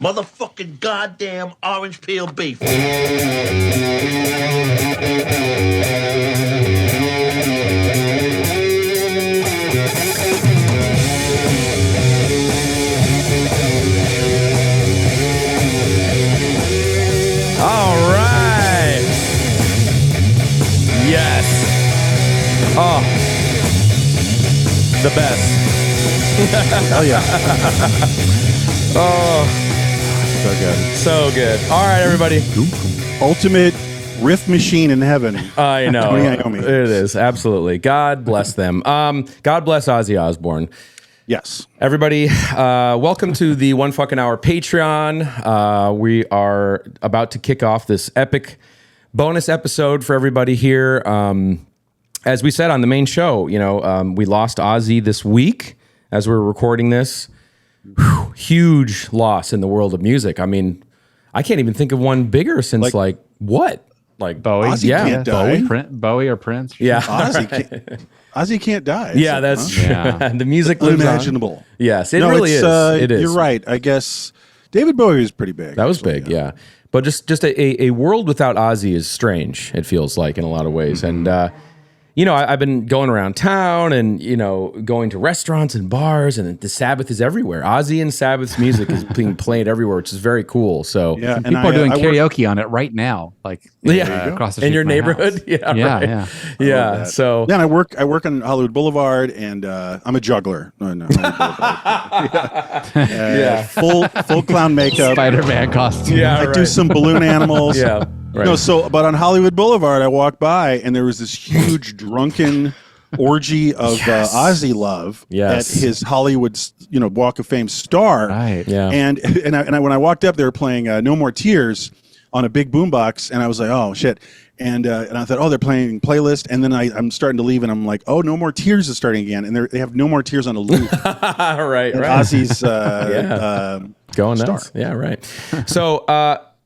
Motherfucking goddamn orange peel beef. All right. Yes. Oh. The best. Hell yeah. Oh. So good. So good. All right, everybody. Ultimate riff machine in heaven. I know. Tony Iommi. It is. Absolutely. God bless them. God bless Ozzy Osbourne. Yes. Everybody, welcome to the One Fucking Hour Patreon. We are about to kick off this epic bonus episode for everybody here. As we said on the main show, we lost Ozzy this week as we were recording this. Whew, huge loss in the world of music. I mean, I can't even think of one bigger since what? Like Bowie? Ozzy can't die. Bowie or Prince? Yeah. Ozzy can't die. Yeah, that's true. Yeah. The music lives unimaginable. on. Yes, it really is. It is. You're right. I guess David Bowie was pretty big. That was big, yeah. But just a world without Ozzy is strange, it feels like, in a lot of ways. Mm-hmm. And, I've been going around town and, going to restaurants and bars, and the Sabbath is everywhere. Ozzy and Sabbath's music is being played everywhere, which is very cool. So Yeah, and People are doing karaoke on it right now, like across the street in your from my neighborhood. house. Yeah, Yeah, right. yeah. that. So Yeah, and I work on Hollywood Boulevard, and I'm a juggler. No, full clown makeup. Spider-Man costume. yeah, I do some balloon animals. Yeah, right. No, but on Hollywood Boulevard, I walked by, and there was this huge drunken orgy of Ozzy love Yes. at his Hollywood, Walk of Fame star. Right. Yeah. And when I walked up, they were playing No More Tears on a big boombox, and I was like, oh shit. And I thought, oh, they're playing playlist, and then I'm starting to leave, and I'm like, oh, No More Tears is starting again, and they have No More Tears on a loop. right. And Ozzy's Going star. nuts. Yeah, right. So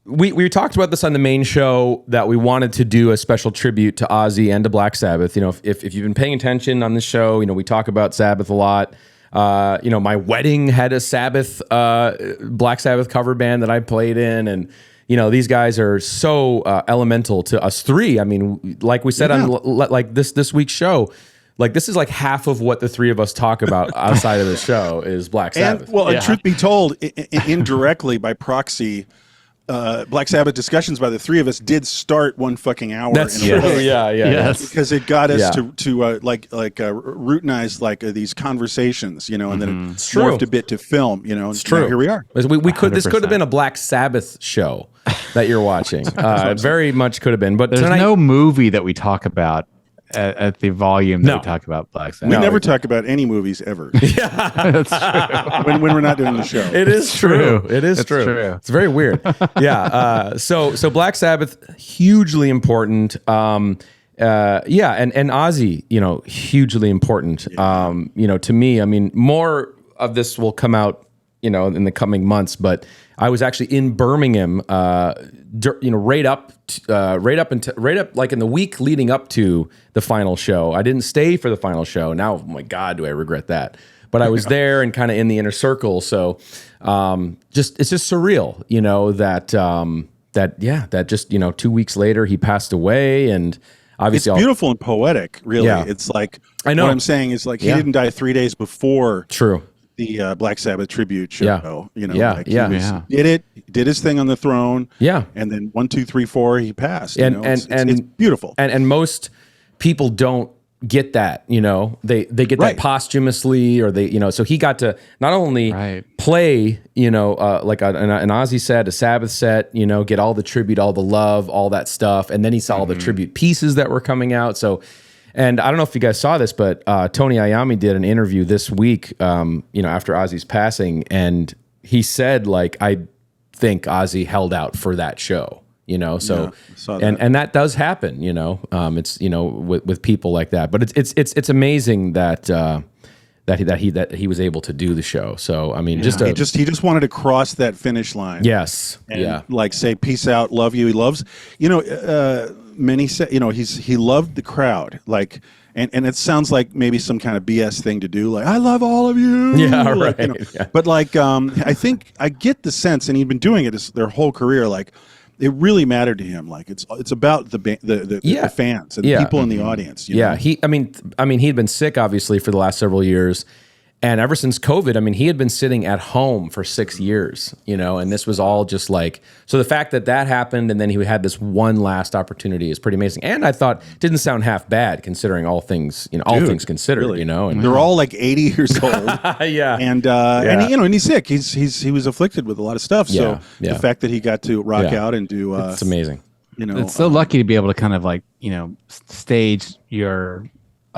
we talked about this on the main show, that we wanted to do a special tribute to Ozzy and to Black Sabbath. If you've been paying attention on the show, we talk about Sabbath a lot. My wedding had a Sabbath, Black Sabbath cover band that I played in, and these guys are so elemental to us three. I mean, like we said on like this week's show, like this is like half of what the three of us talk about outside of the show is Black Sabbath. And truth be told, indirectly by proxy, Black Sabbath discussions by the three of us did start One Fucking Hour. That's in a true. way. Yes. Because it got us Yeah. to routinize these conversations, and then it true. morphed a bit to film, It's true. Here we are. This could have 100%. been a Black Sabbath show that you're watching. It very much could have been. But There's tonight, no movie that we talk about at the volume that No. we talk about Black We Sabbath. never talk about any movies ever That's true. when we're not doing the show. it is true. It is It's true. true. It's very weird. Yeah. So Black Sabbath, hugely important. And Ozzy, hugely important. To me, I mean, more of this will come out, in the coming months. But I was actually in Birmingham, right up like in the week leading up to the final show. I didn't stay for the final show. Now, oh my God, do I regret that? But I was there and kind of in the inner circle. So, it's just surreal, that just 2 weeks later he passed away, and obviously It's beautiful and poetic, really. Yeah. It's like, I know. what I'm saying is like he Yeah. didn't die 3 days before true. the Black Sabbath tribute show. Yeah. He did his thing on the throne. Yeah. And then 1, 2, 3, 4, he passed. And it's beautiful. And most people don't get that, they get that Right. posthumously, or so he got to not only Right. play, like an Ozzy set, a Sabbath set, get all the tribute, all the love, all that stuff. And then he saw all the tribute pieces that were coming out. So, and I don't know if you guys saw this, but Tony Iommi did an interview this week, after Ozzy's passing, and he said, like, I think Ozzy held out for that show, so, I saw that. and that does happen, it's, with people like that, but it's amazing that he was able to do the show. So, I mean, he He just wanted to cross that finish line. yes. And like say, peace out, love you. He loves, many said, he loved the crowd, like, and it sounds like maybe some kind of BS thing to do, like I love all of you, Yeah, like, right. Yeah. But like, I think I get the sense, and he'd been doing it their whole career, like. It really mattered to him. Like it's about the fans and the people in the audience. You know? I mean, he had been sick obviously for the last several years, and ever since COVID, I mean, he had been sitting at home for 6 years, and this was all just like, so the fact that happened and then he had this one last opportunity is pretty amazing. And I thought it didn't sound half bad considering all things, all things considered, really. and they're all like 80 years old. Yeah. And and he's sick. He was afflicted with a lot of stuff. So the fact that he got to rock out and do, it's amazing. It's so lucky to be able to kind of like, stage your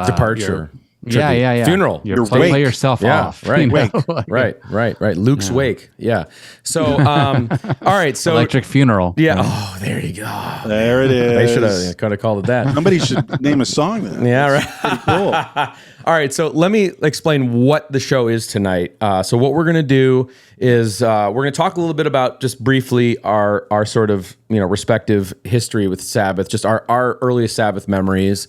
departure. Yeah. Funeral. Your play yourself off. Right. Wake. Right. Luke's wake. Yeah. So, all right. So electric funeral. Yeah. Oh, there you go. There it is. They should have kind of called it that. Somebody should name a song then. Yeah. Right. Pretty cool. All right. So let me explain what the show is tonight. So what we're going to do is we're going to talk a little bit about just briefly our sort of, respective history with Sabbath, just our earliest Sabbath memories.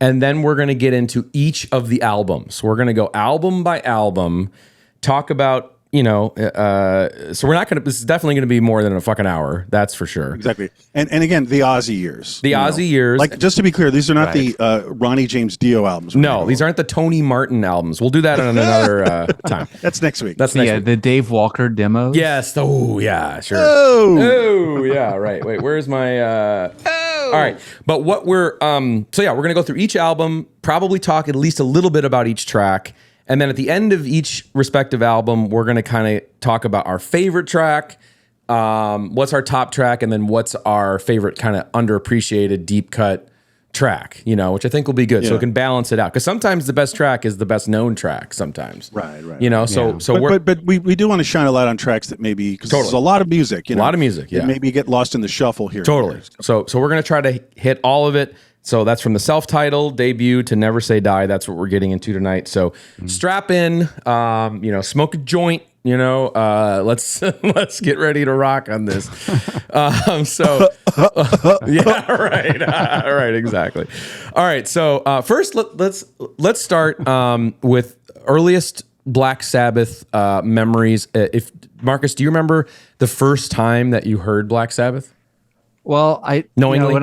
And then we're going to get into each of the albums. We're going to go album by album, talk about, so we're not going to, this is definitely going to be more than a fucking hour. That's for sure. Exactly. And again, the Ozzy years. The Ozzy years. Like, just to be clear, these are not the Ronnie James Dio albums. No, these aren't the Tony Martin albums. We'll do that on another time. That's next week. That's next week. The Dave Walker demos. Yes. Oh, yeah, sure. Oh, yeah, right. Wait, where's my... All right. But what we're... we're going to go through each album, probably talk at least a little bit about each track. And then at the end of each respective album, we're going to kind of talk about our favorite track, what's our top track, and then what's our favorite kind of underappreciated deep cut track, which I think will be good. Yeah. So it can balance it out. Because sometimes the best track is the best known track sometimes. Right. But we do want to shine a light on tracks that maybe, because there's a lot of music, a lot of music, yeah. Maybe get lost in the shuffle here. Totally. So we're going to try to hit all of it. So that's from the self-titled debut to Never Say Die. That's what we're getting into tonight. So strap in, smoke a joint, let's get ready to rock on this. Yeah, right. Right, exactly. All right. So first let's start with earliest Black Sabbath memories. If Marcus, do you remember the first time that you heard Black Sabbath? Well, knowingly?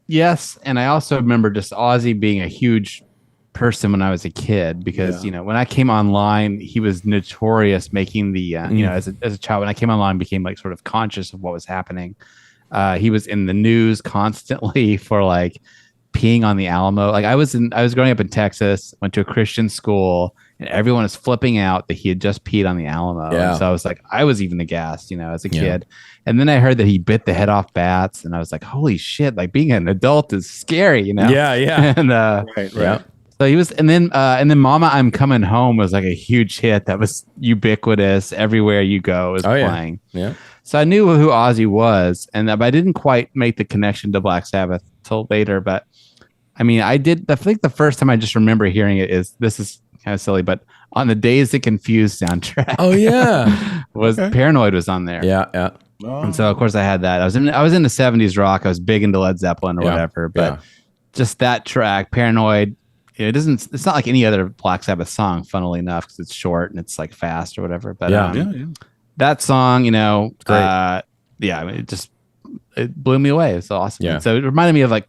Yes, and I also remember just Ozzy being a huge person when I was a kid because when I came online, he was notorious making the as a child. When I came online, became like sort of conscious of what was happening. He was in the news constantly for like peeing on the Alamo. Like I was growing up in Texas, went to a Christian school, and everyone was flipping out that he had just peed on the Alamo. Yeah. And so I was even aghast, as a kid. And then I heard that he bit the head off bats, and I was like, "Holy shit! Like being an adult is scary, Yeah. And Right. Yeah. so he was, and then "Mama, I'm Coming Home" was like a huge hit that was ubiquitous everywhere you go. Was playing. Yeah. So I knew who Ozzy was, and but I didn't quite make the connection to Black Sabbath till later. But I mean, I did. I think the first time I just remember hearing it is this is kind of silly, but on the Dazed and Confused soundtrack. Oh yeah, Paranoid was on there. Yeah. Oh. And so of course I had that. I was in the 70s rock. I was big into Led Zeppelin or whatever, but just that track, Paranoid, it's not like any other Black Sabbath song, funnily enough, because it's short and it's like fast or whatever. But that song, it blew me away. It's awesome. Yeah. So it reminded me of like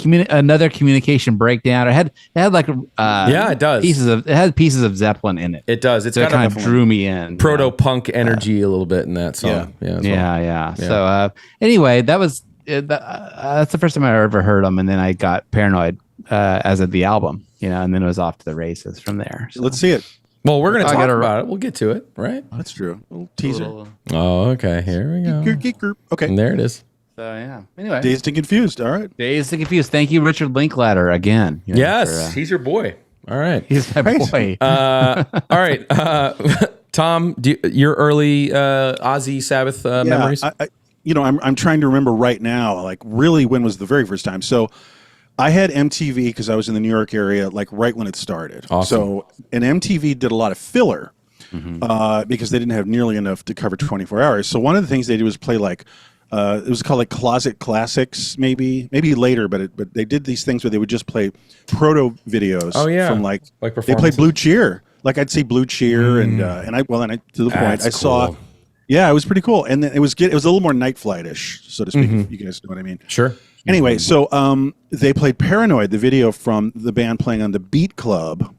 another communication breakdown. It had like it does. It had pieces of Zeppelin in it. It does. It's so it kind of drew me in. Proto punk energy a little bit in that song. Yeah. So anyway, that was that's the first time I ever heard them, and then I got Paranoid as of the album, and then it was off to the races from there. So. Let's see it. Well, we're going to talk about it. We'll get to it, right? That's true. A little teaser. Oh, okay. Here we go. Okay. And there it is. So yeah. Anyway, Dazed and Confused. All right. Dazed and Confused. Thank you, Richard Linklater, again. Yes, he's your boy. All right, he's my boy. All right, Tom, your early Ozzy Sabbath memories? I'm trying to remember right now. Like, really, when was the very first time? So, I had MTV because I was in the New York area, like right when it started. Awesome. So, and MTV did a lot of filler. Because they didn't have nearly enough to cover 24 hours. So one of the things they did was play like it was called like Closet Classics, maybe later, but they did these things where they would just play proto videos. Oh, yeah. From like they played performances? Blue Cheer. Like I'd see Blue Cheer, and I to the point That's I saw. cool. Yeah, it was pretty cool, and then it was a little more Night Flight-ish, so to speak. If you guys know what I mean. Sure. Anyway, so they played Paranoid, the video from the band playing on the Beat Club.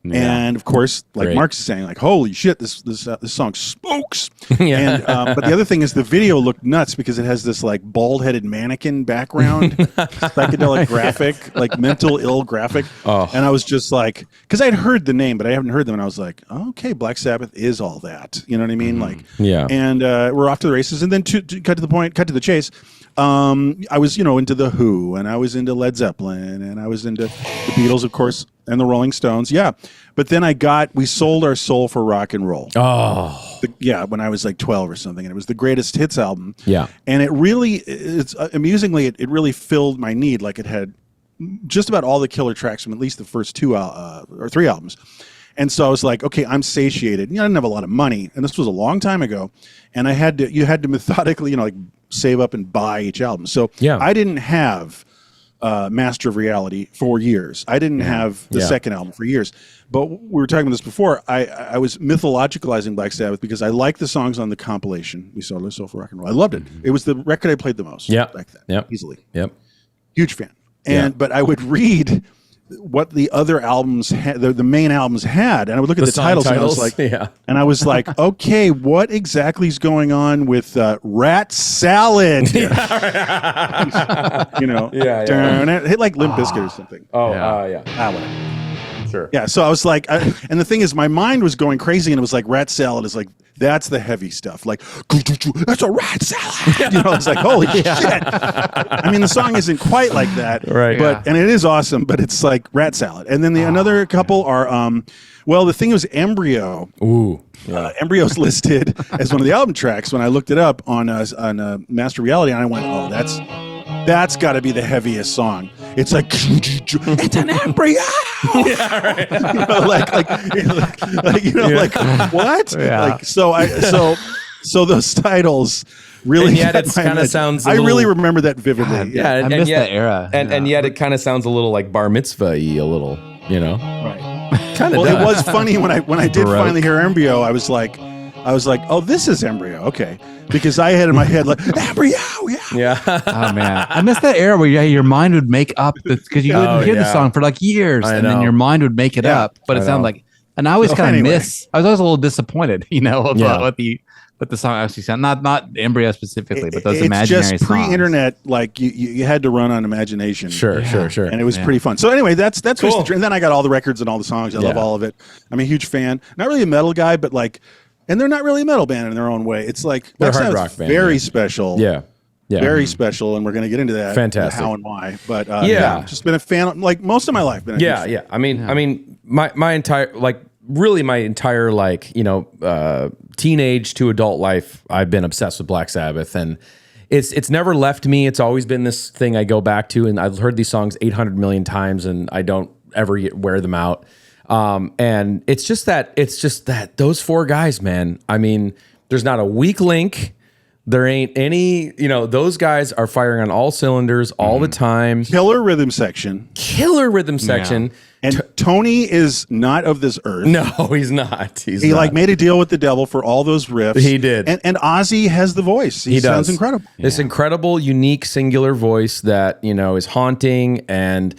And of course, like Great. Mark's saying, like, holy shit, this song smokes. Yeah. And but the other thing is the video looked nuts because it has this like bald-headed mannequin background, psychedelic graphic, like mental ill graphic. Oh. And I was just like, because I'd heard the name, but I haven't heard them, and I was like, oh, okay, Black Sabbath is all that. You know what I mean? Like, Yeah. And we're off to the races. And then to cut to the point, cut to the chase. I was, into The Who, and I was into Led Zeppelin, and I was into the Beatles, of course, and the Rolling Stones. Yeah. But then we sold our soul for rock and roll. Oh. When I was like 12 or something, and it was the greatest hits album. Yeah. And it's amusingly, it really filled my need. Like it had just about all the killer tracks from at least the first two or three albums. And so I was like, okay, I'm satiated. I didn't have a lot of money, and this was a long time ago. And you had to methodically, like save up and buy each album. So Yeah. I didn't have Master of Reality for years. I didn't have the second album for years. But we were talking about this before. I was mythologicalizing Black Sabbath because I liked the songs on the compilation. We sold our soul for rock and roll. I loved it. It was the record I played the most back then. Yep. Easily. Yep. Huge fan. But I would read what the other albums had, the main albums had, and I would look at the titles, and I was like, okay, what exactly is going on with Rat Salad? Hit like Limp Bizkit or something. Yeah. Sure. Yeah, so I was like, and the thing is, my mind was going crazy, and it was like, Rat Salad is like, that's the heavy stuff. Like, that's a rat salad. I was like, holy shit. I mean, the song isn't quite like that, Right. But and it is awesome, but it's like rat salad. And then another couple are, the thing was Embryo. Ooh. Yeah. Embryo's listed as one of the album tracks when I looked it up on Master Reality, and I went, oh, that's got to be the heaviest song. It's like it's an embryo. Yeah, right. Like what? Yeah. Like so those titles really. And yet it kind of sounds. I really remember that vividly. Yeah, I missed that era. And yet it kind of sounds a little like bar mitzvah-y, a little, Right. Kind of. Well, it was funny when I did finally hear Embryo. I was like, oh, this is Embryo. Okay. Because I had in my head like Embryo, Yeah. Oh man, I missed that era where your mind would make up because you wouldn't hear the song for like years, and then your mind would make it up. But it sounded like, and I always kind of miss. I was always a little disappointed, about what the song actually sound. Not Embryo specifically, but those imaginary songs. It's just pre-internet, like you had to run on imagination. Sure. And it was pretty fun. So anyway, that's cool. And then I got all the records and all the songs. I love all of it. I'm a huge fan. Not really a metal guy, but like. And they're not really a metal band in their own way. It's like they're a hard rock band. Very special. Yeah. Very special, and we're going to get into that. Fantastic. How and why. But just been a fan of, like most of my life. Been a huge fan. I mean, my entire teenage to adult life, I've been obsessed with Black Sabbath, and it's never left me. It's always been this thing I go back to, and I've heard these songs 800 million times, and I don't ever wear them out. And it's just that those four guys, man. I mean, there's not a weak link. There ain't any, those guys are firing on all cylinders all the time. Killer rhythm section. Yeah. And Tony is not of this earth. No, he's not. He like made a deal with the devil for all those riffs. He did. And Ozzy has the voice. He sounds incredible. This incredible, unique, singular voice that, is haunting and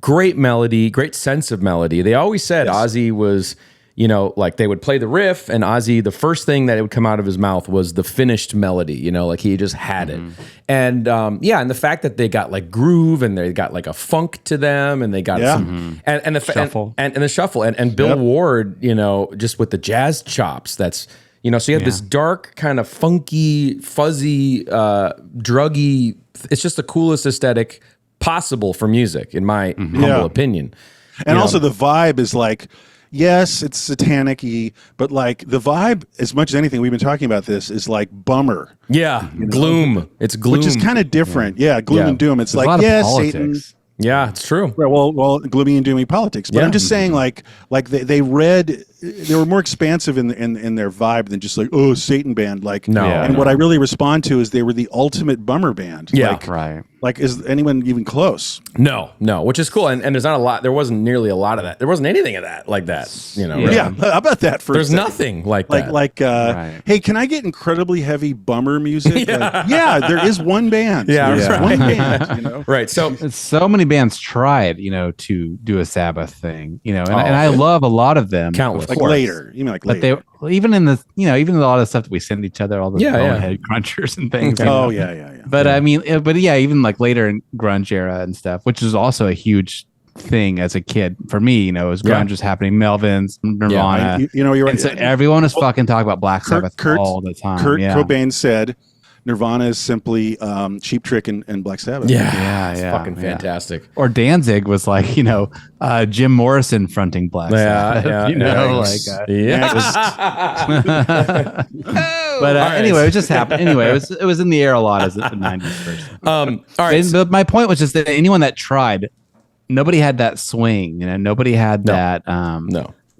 great melody, great sense of melody. They always said Ozzy was, like they would play the riff, and Ozzy, the first thing that would come out of his mouth was the finished melody, like he just had it. And and the fact that they got like groove, and they got like a funk to them, and they got some and the shuffle and the shuffle and Bill Ward, just with the jazz chops. That's so you have this dark kind of funky, fuzzy, druggy. It's just the coolest aesthetic possible for music, in my humble opinion. And also the vibe is like, yes, it's satanic-y, but like the vibe, as much as anything, we've been talking about this, is like bummer. Yeah, gloom. It's gloom. Which is kind of different. Yeah, gloom and doom. It's There's like, Satan. Yeah, it's true. Well, gloomy and doomy politics. But I'm just saying, like they read they were more expansive in their vibe than just like, oh, Satan band. Like, No. Yeah, and no. what I really respond to is they were the ultimate bummer band. Yeah. Like, Right. Like, is anyone even close? No, which is cool. And there's not a lot. There wasn't nearly a lot of that. There wasn't anything of that like that. You know, Yeah. How about that for a There's second? nothing like that. Right. Hey, can I get incredibly heavy bummer music? Yeah. There is one band. Yeah, There's right. one band, you know? Right. So So many bands tried, to do a Sabbath thing, and I love a lot of them. Countless. of Like course. later. You mean like later? But they, even in the, even a lot of stuff that we send each other, all the bonehead crunchers and things. Oh, yeah. But I mean, even like later in grunge era and stuff, which is also a huge thing as a kid for me. As grunge was happening, Melvins, Nirvana. You're right. And so everyone was fucking talking about Black Sabbath all the time. Kurt Cobain said Nirvana is simply Cheap Trick and Black Sabbath. Yeah, it's fucking fantastic. Or Danzig was like, Jim Morrison fronting Black Sabbath. But anyway, it just happened. Anyway, it was in the air a lot as a 90s person. All right. But my point was just that anyone that tried, nobody had that swing. Nobody had that.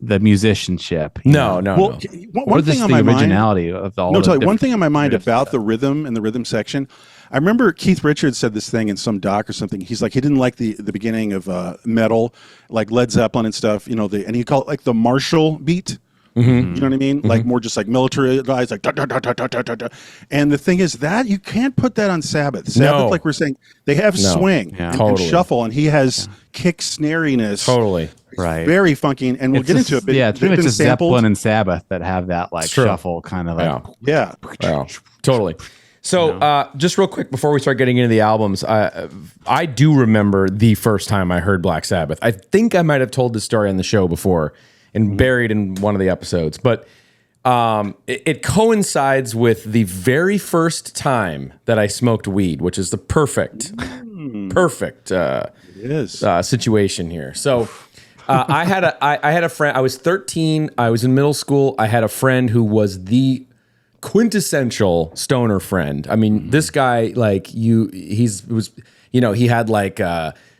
The musicianship. One thing on my originality of all. One thing on my mind about the rhythm and the rhythm section. I remember Keith Richards said this thing in some doc or something. He's like, he didn't like the beginning of metal, like Led Zeppelin and stuff. And he called it like the Marshall beat. You know what I mean? Like more just like militarized, like da, da, da, da, da, da, da. And the thing is that you can't put that on Sabbath. Sabbath, like we're saying, they have swing and shuffle, and he has kick snariness. Totally. Right. Very funky, and we'll get into it. But it's pretty much just Zeppelin and Sabbath that have that like shuffle kind of like. Yeah. Totally. So just real quick before we start getting into the albums, I do remember the first time I heard Black Sabbath. I think I might have told this story on the show before and buried in one of the episodes, but it coincides with the very first time that I smoked weed, which is the perfect situation here. So I had a friend. I was 13. I was in middle school. I had a friend who was the quintessential stoner friend. I mean, this guy, like he had like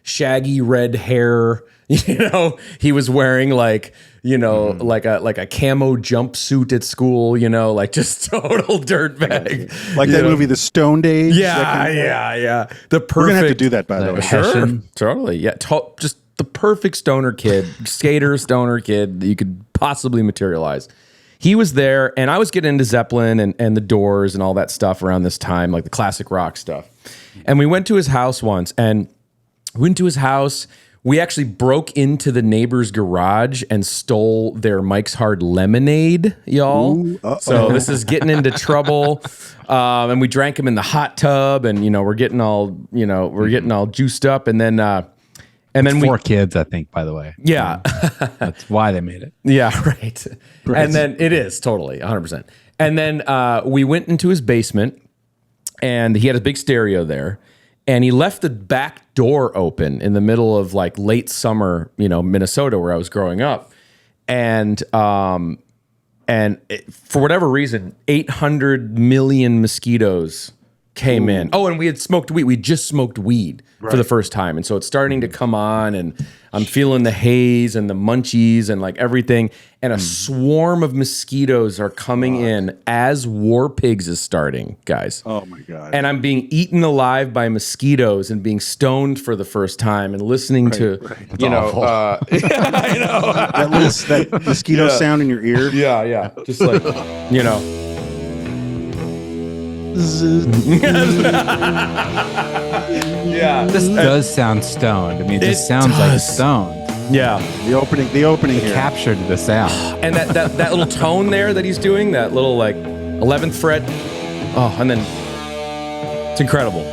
shaggy red hair. He was wearing like like a camo jumpsuit at school. Like just total dirtbag. Like that movie, The Stoned Age. Yeah. The perfect. We're gonna have to do that, by the way. Sure, totally. Yeah, just the perfect stoner kid, skater stoner kid that you could possibly materialize. He was there, and I was getting into Zeppelin and the Doors and all that stuff around this time, like the classic rock stuff. And we went to his house once, we actually broke into the neighbor's garage and stole their Mike's Hard Lemonade, y'all. Ooh, so this is getting into trouble. And we drank them in the hot tub, and we're getting all juiced up, and then four kids, I think, by the way. Yeah. That's why they made it. Yeah, right. And then it is totally 100%. And then we went into his basement, and he had a big stereo there, and he left the back door open in the middle of like late summer, Minnesota, where I was growing up. And for whatever reason, 800 million mosquitoes came in. Oh, and we had smoked weed. We just smoked weed for the first time. And so it's starting to come on, and I'm feeling the haze and the munchies and like everything. And a swarm of mosquitoes are coming in as War Pigs is starting, guys. Oh my God. And I'm being eaten alive by mosquitoes and being stoned for the first time and listening to, I know. that mosquito sound in your ear. Yeah. Just like, Yeah. This does sound stoned. I mean, it just sounds like stoned. Yeah. The opening here. Captured the sound. And that little tone there that he's doing, that little like 11th fret. Oh, and then it's incredible.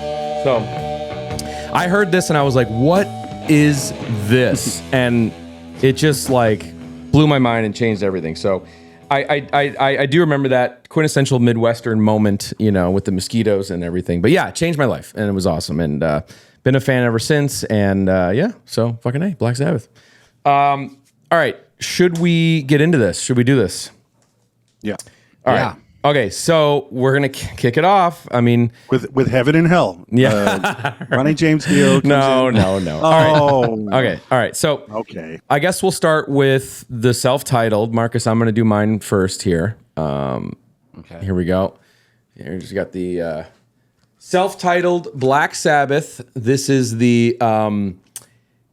So I heard this and I was like, what is this? And it just like blew my mind and changed everything. So I do remember that quintessential Midwestern moment, with the mosquitoes and everything. But yeah, it changed my life, and it was awesome. And been a fan ever since. And so fucking A, Black Sabbath. All right, should we get into this? Should we do this? Yeah. All right. Okay, so we're gonna kick it off. I mean, with Heaven and Hell. Ronnie James Dio. Comes no. in. All right. So Okay. I guess we'll start with the self-titled. Marcus, I'm gonna do mine first here. Okay. Here we go. Here's got the self-titled Black Sabbath. This is the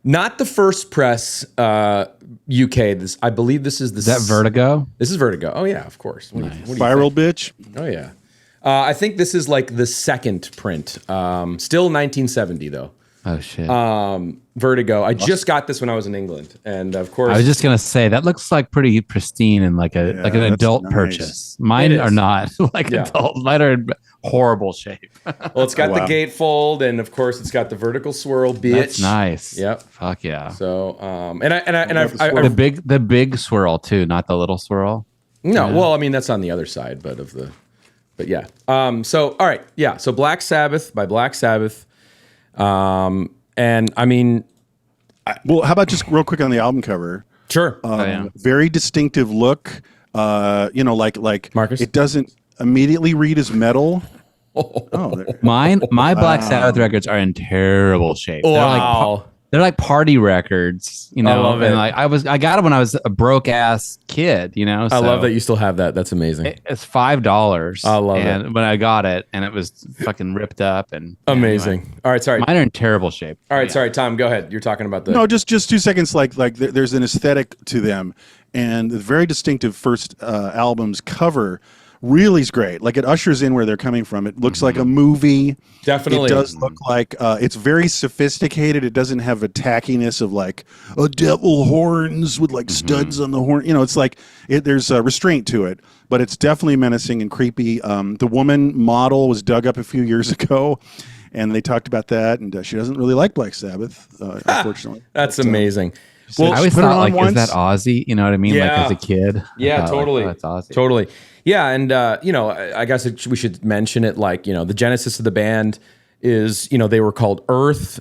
not the first press UK. I believe this is the. Is that Vertigo? This is Vertigo. Oh yeah, of course. What do you Viral think? bitch. Oh yeah. I think this is like the second print. Still 1970 though. Oh shit. Vertigo. I just got this when I was in England, and of course, I was just gonna say that looks like pretty pristine and like an that's adult nice. purchase. Mine It are is. not like adult. Mine are in horrible shape. well, it's got the Wow. gatefold, and of course, it's got the vertical swirl, bitch. That's nice. Yep. Fuck yeah. So, I The big swirl too, not the little swirl. no, well, I mean that's on the other side, but yeah. So all right, yeah. So Black Sabbath by Black Sabbath, and I mean, Well, how about just real quick on the album cover? sure. Very distinctive look. Like Marcus? It doesn't immediately read as metal. There. My Black Sabbath records are in terrible shape. Wow. They're like party records, you know. I love it. And like I got them when I was a broke ass kid, you know. I love that you still have that. That's amazing. It's $5. I love and when I got it, and it was fucking ripped up and Amazing. anyway. All right, sorry. Mine are in terrible shape. All right, sorry, Tom. Go ahead. You're talking about the. No, just 2 seconds. Like there's an aesthetic to them, and the very distinctive first album's cover really is great. Like it ushers in where they're coming from. It looks like a movie. Definitely. It does look like it's very sophisticated. It doesn't have a tackiness of like a devil horns with like studs on the horn. You know, it's like there's a restraint to it, but it's definitely menacing and creepy. The woman model was dug up a few years ago, and they talked about that, and she doesn't really like Black Sabbath, unfortunately. That's amazing. Well, I always put it thought on like, once. is that Ozzy? You know what I mean? Yeah. Like as a kid. Yeah, I thought, totally. Like, oh, that's Ozzy. Totally. Yeah, and I guess we should mention it. Like, the genesis of the band is, they were called Earth,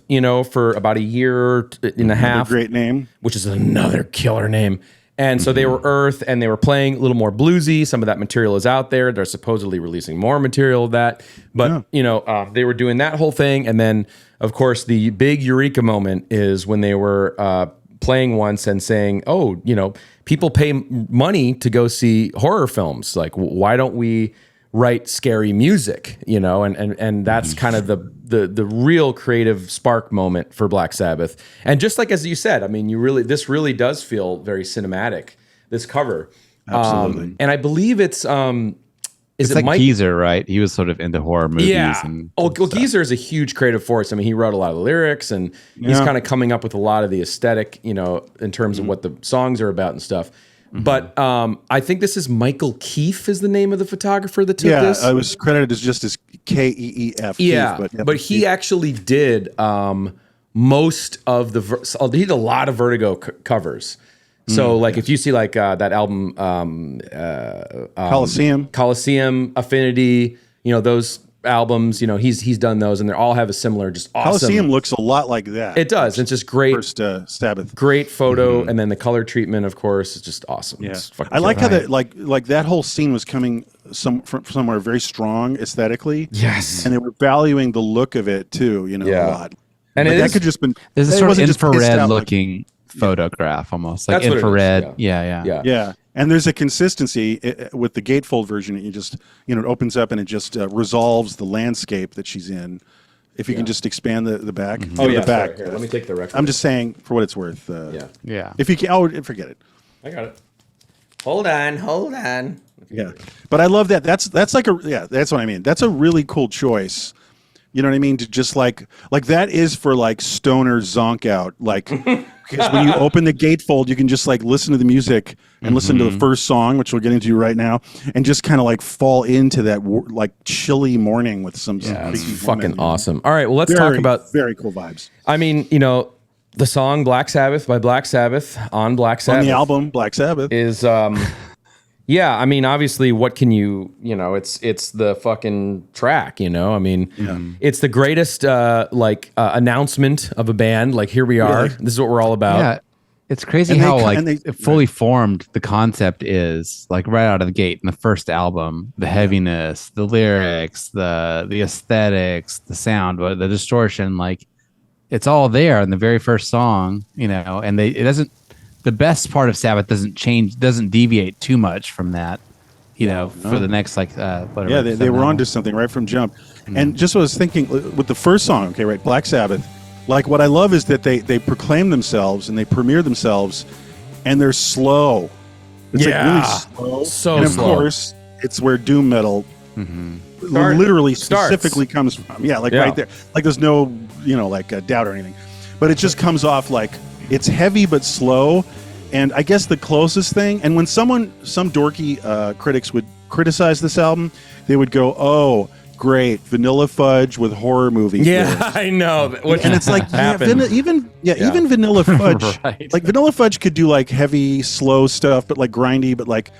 for about a year and a half, Great name. which is another killer name. And so they were Earth, and they were playing a little more bluesy. Some of that material is out there. They're supposedly releasing more material of that, but they were doing that whole thing. And then, of course, the big eureka moment is when they were playing once and saying, "Oh, people pay money to go see horror films. Like, why don't we write scary music?" And that's kind of the real creative spark moment for Black Sabbath. And just like as you said, I mean, this really does feel very cinematic. This cover, Absolutely. and I believe it's It's it like Mike? Geezer, right? He was sort of into horror movies. Yeah. And Well, stuff. Geezer is a huge creative force. I mean, he wrote a lot of the lyrics, and he's kind of coming up with a lot of the aesthetic, in terms of what the songs are about and stuff. But I think this is Michael Keefe is the name of the photographer that took this. I was credited as just as Keef. Yeah, but he actually did most of he did a lot of Vertigo covers. So if you see like that album Coliseum, Affinity, those albums, he's done those, and they all have a similar just awesome. Coliseum looks a lot like that. It does. It's just great. First Sabbath. Great photo, and then the color treatment, of course, is just awesome. Yeah, It's fucking I like how killer. that like that whole scene was coming from somewhere very strong aesthetically. Yes. and they were valuing the look of it too. A lot. And Like, it that is- could just been. There's a it sort of wasn't just pissed infrared out, like- looking photograph almost. Like That's what it is, infrared. yeah. Yeah, and there's a consistency with the gatefold version. You just it opens up and it just resolves the landscape that she's in. If you can just expand the back. Oh yeah, the back. sorry, here, let me take the record. I'm just saying for what it's worth. Yeah. If you can, forget it. I got it. Hold on. Yeah, but I love that. That's like that's what I mean. That's a really cool choice. You know what I mean? To just like that is for like stoner zonk out. Like because when you open the gatefold, you can just like listen to the music and listen to the first song, which we'll get into right now, and just kind of like fall into that like chilly morning with some It's creepy fucking woman. awesome. All right, well, let's talk about. very cool vibes I mean, the song "Black Sabbath" by Black Sabbath on Black Sabbath on the album Black Sabbath. is yeah, I mean, obviously, what can it's the fucking track, I mean, it's the greatest announcement of a band. Like, here we are. Really? This is what we're all about. Yeah. It's crazy And how fully formed the concept is, like right out of the gate in the first album. The heaviness, the lyrics, the aesthetics, the sound, the distortion, like it's all there in the very first song, and the best part of Sabbath doesn't deviate too much from that, for the next whatever. Yeah, they were onto something right from jump. And just what I was thinking with the first song, okay, right, Black Sabbath, like what I love is that they proclaim themselves and they premiere themselves, and they're slow. It's like really slow. So and of slow. course, it's where doom metal literally specifically comes from. Yeah, right there. Like there's no, doubt or anything. But it just comes off like it's heavy but slow. And I guess the closest thing, and when some dorky critics would criticize this album, they would go, "Oh, great, Vanilla Fudge with horror movie." Yeah, I know. And it's like, even Vanilla Fudge, Right. like Vanilla Fudge could do like heavy, slow stuff, but like grindy, but like,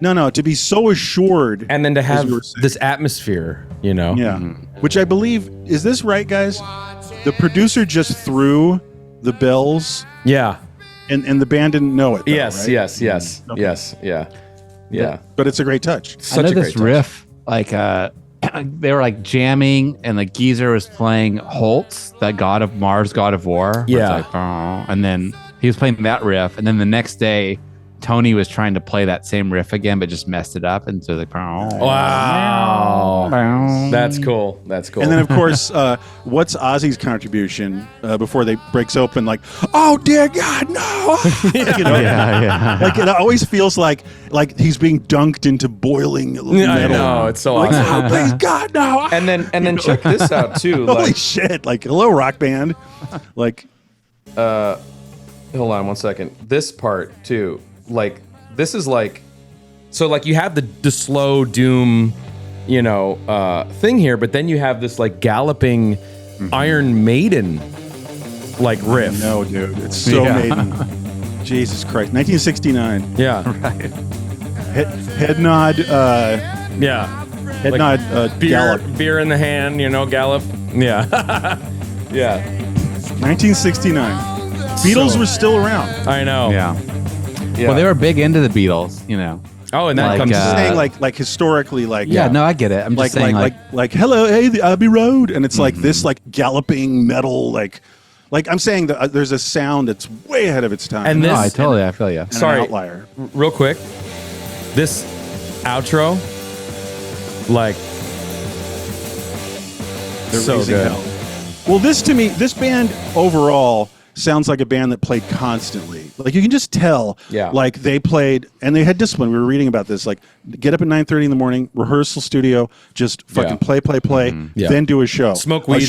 no, to be so assured. And then to have this atmosphere, Yeah. Which I believe, is this right, guys? The producer just threw the bells. Yeah. And the band didn't know it. Though, Yes, right? yes. Okay. Yes, yeah. But it's a great touch. Such I a know great this touch. riff, they were like jamming, and the geezer was playing Holtz, that god of Mars, god of war. where it's Yeah. like, "Oh," and then he was playing that riff, and then the next day, Tony was trying to play that same riff again, but just messed it up, and so like, Wow. That's cool. And then, of course, what's Ozzy's contribution before they breaks open? Like, oh dear God, no! yeah. Like it always feels like he's being dunked into boiling metal. I know, it's so Like, awesome. oh please God, no! And then check this out too. Holy Like, shit! Like, hello, rock band. Like, hold on one second. This part too. Like, this is like, so like you have the slow doom, thing here, but then you have this like galloping Iron Maiden like riff. no, dude, it's so Maiden. Jesus Christ, 1969. Yeah. Right. Head nod. Yeah. Head Like nod. Gallop. Beer in the hand, gallop. Yeah. Yeah. 1969. Beatles were still around. I know. Yeah. Yeah. Well, they were big into the Beatles, Oh, and that like, comes. I'm saying like historically, like Yeah, no, I get it. I'm just saying, like hello, hey, the Abbey Road, and it's like this like galloping metal, like I'm saying that there's a sound that's way ahead of its time. And no, this- I feel you. and an Sorry. outlier. Real quick, this outro, like, They're so raising good. hell. Well, this band overall sounds like a band that played constantly. Like you can just tell, like they played and they had discipline. We were reading about this. Like get up at 9:30 in the morning, rehearsal studio, just fucking play, Yeah. then do a show. Smoke weed,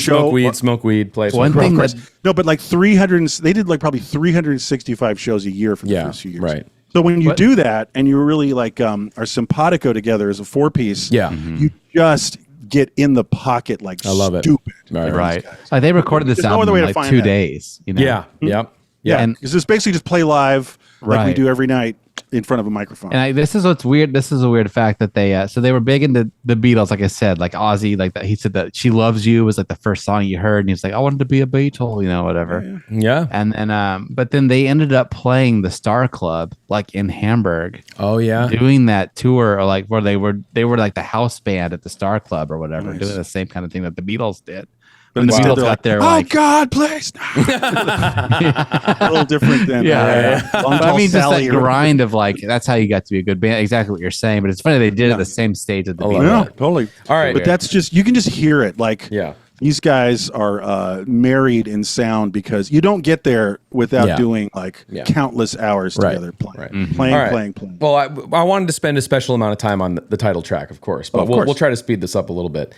play. One smoke thing weed. that No, but like 300. They did like probably 365 shows a year for the first few years. Right. So when you do that and you really like are simpatico together as a four piece, you just get in the pocket like I love it. stupid. right. Like they recorded this There's no album other way in to like find 2 that. days. Yeah. Yep. Yeah, And- because it's basically just play live like we Right. do every night in front of a microphone. And this is what's weird. This is a weird fact that they were big into the Beatles, like I said, like Ozzy, like that. He said that "She Loves You" was like the first song you heard, and he's like, "I wanted to be a Beatle," whatever. Yeah. And then, but then they ended up playing the Star Club, like in Hamburg, Oh yeah. doing that tour, or like where they were like the house band at the Star Club or whatever, Nice. doing the same kind of thing that the Beatles did. But When the instead Beatles they're got like, there, oh like, God, please. A little different than Long But I Tall mean, just Sally that or- grind of like, that's how you got to be a good band. Exactly what you're saying. But it's funny they did it at the same stage as the I love Beatles. No, that. totally. All right. But that's just, you can just hear it. Like, Yeah. these guys are married in sound because you don't get there without doing like countless hours Right. together playing, Right. playing, All right. playing. Well, I wanted to spend a special amount of time on the title track, of course, but Of course. we'll try to speed this up a little bit.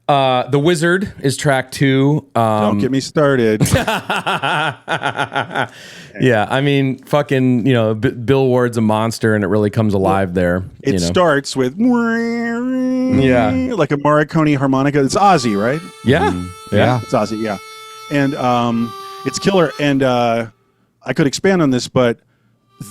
The Wizard is track 2. Don't get me started. Yeah, I mean, fucking, Bill Ward's a monster, and it really comes alive there. It starts with Yeah. like a Morricone harmonica. It's Ozzy, right? Yeah. Yeah. It's Ozzy, yeah. And it's killer. And I could expand on this, but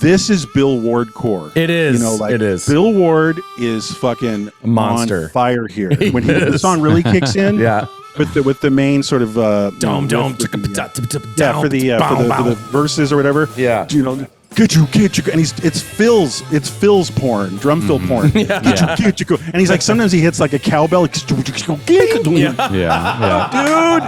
this is Bill Ward core. It is. Like It is. Bill Ward is fucking A monster. on fire here. When the song really kicks in, Yeah. with the main sort of Dome. yeah, for the verses or whatever. Yeah. You know, get you, and it's Phil's porn, drum fill porn. Get you, and he's like, sometimes he hits like a cowbell. Yeah. Dude,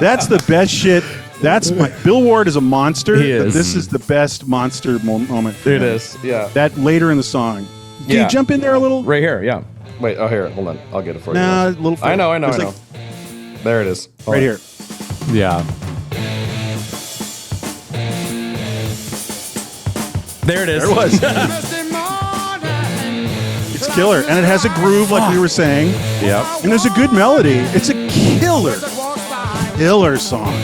that's the best shit. That's Bill Ward is a monster. He is. But this is the best monster moment. It is. Yeah. That later in the song. Can Yeah. you jump in there a little? Right here. Yeah. Wait. Oh, here. Hold on. I'll get it for you. Nah, a little. I know. There's like- There it is. Hold right on. here. Yeah. There it is. There it was. It's killer, and it has a groove like we were saying. Yep. And there's a good melody. It's a killer song.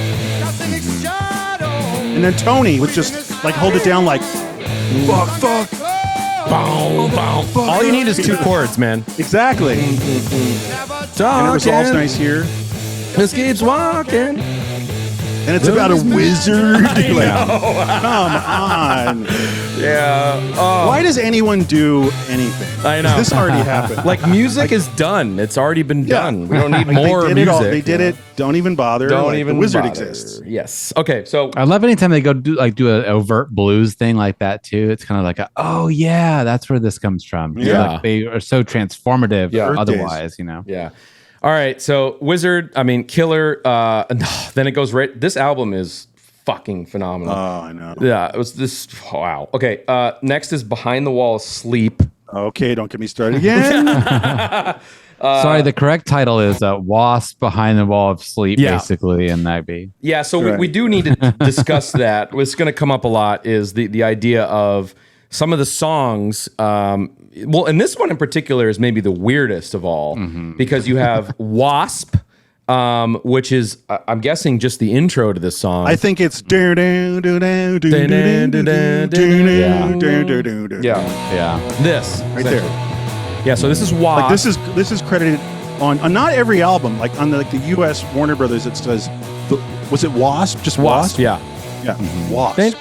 And then Tony would just like hold it down like fuck. Boom. All you need is 2 chords, man. Exactly. And it was all nice here. This keeps walking. And it's about a wizard. Like, come on. Yeah. Oh. Why does anyone do anything? I know. This already happened. Like music is done. It's already been done. We don't need Like, more they did music. It all. They did it. Don't even bother. Don't like, even the wizard bother. exists. Yes. Okay. So I love anytime they go do an overt blues thing like that too. It's kind of like, oh yeah, that's where this comes from. Yeah. Like they are so transformative. Yeah. Otherwise, you know. yeah. All right. So Wizard. I mean Killer. Then it goes right. This album is fucking phenomenal. Oh, I know. Yeah. It was this. Wow. Okay. Next is Behind the Wall Asleep. Okay, don't get me started again. Sorry, the correct title is Wasp Behind the Wall of Sleep, Yeah. basically, and that'd be. Yeah, so Right. we do need to discuss that. What's going to come up a lot is the idea of some of the songs. Well, and this one in particular is maybe the weirdest of all because you have Wasp, which is I'm guessing just the intro to this song. I think it's Yeah. This right there. Yeah, so this is Wasp. Like this is credited on not every album. Like on the U.S. Warner Brothers, it says was it Wasp? Just Wasp? Yeah. Yeah. Wasp. And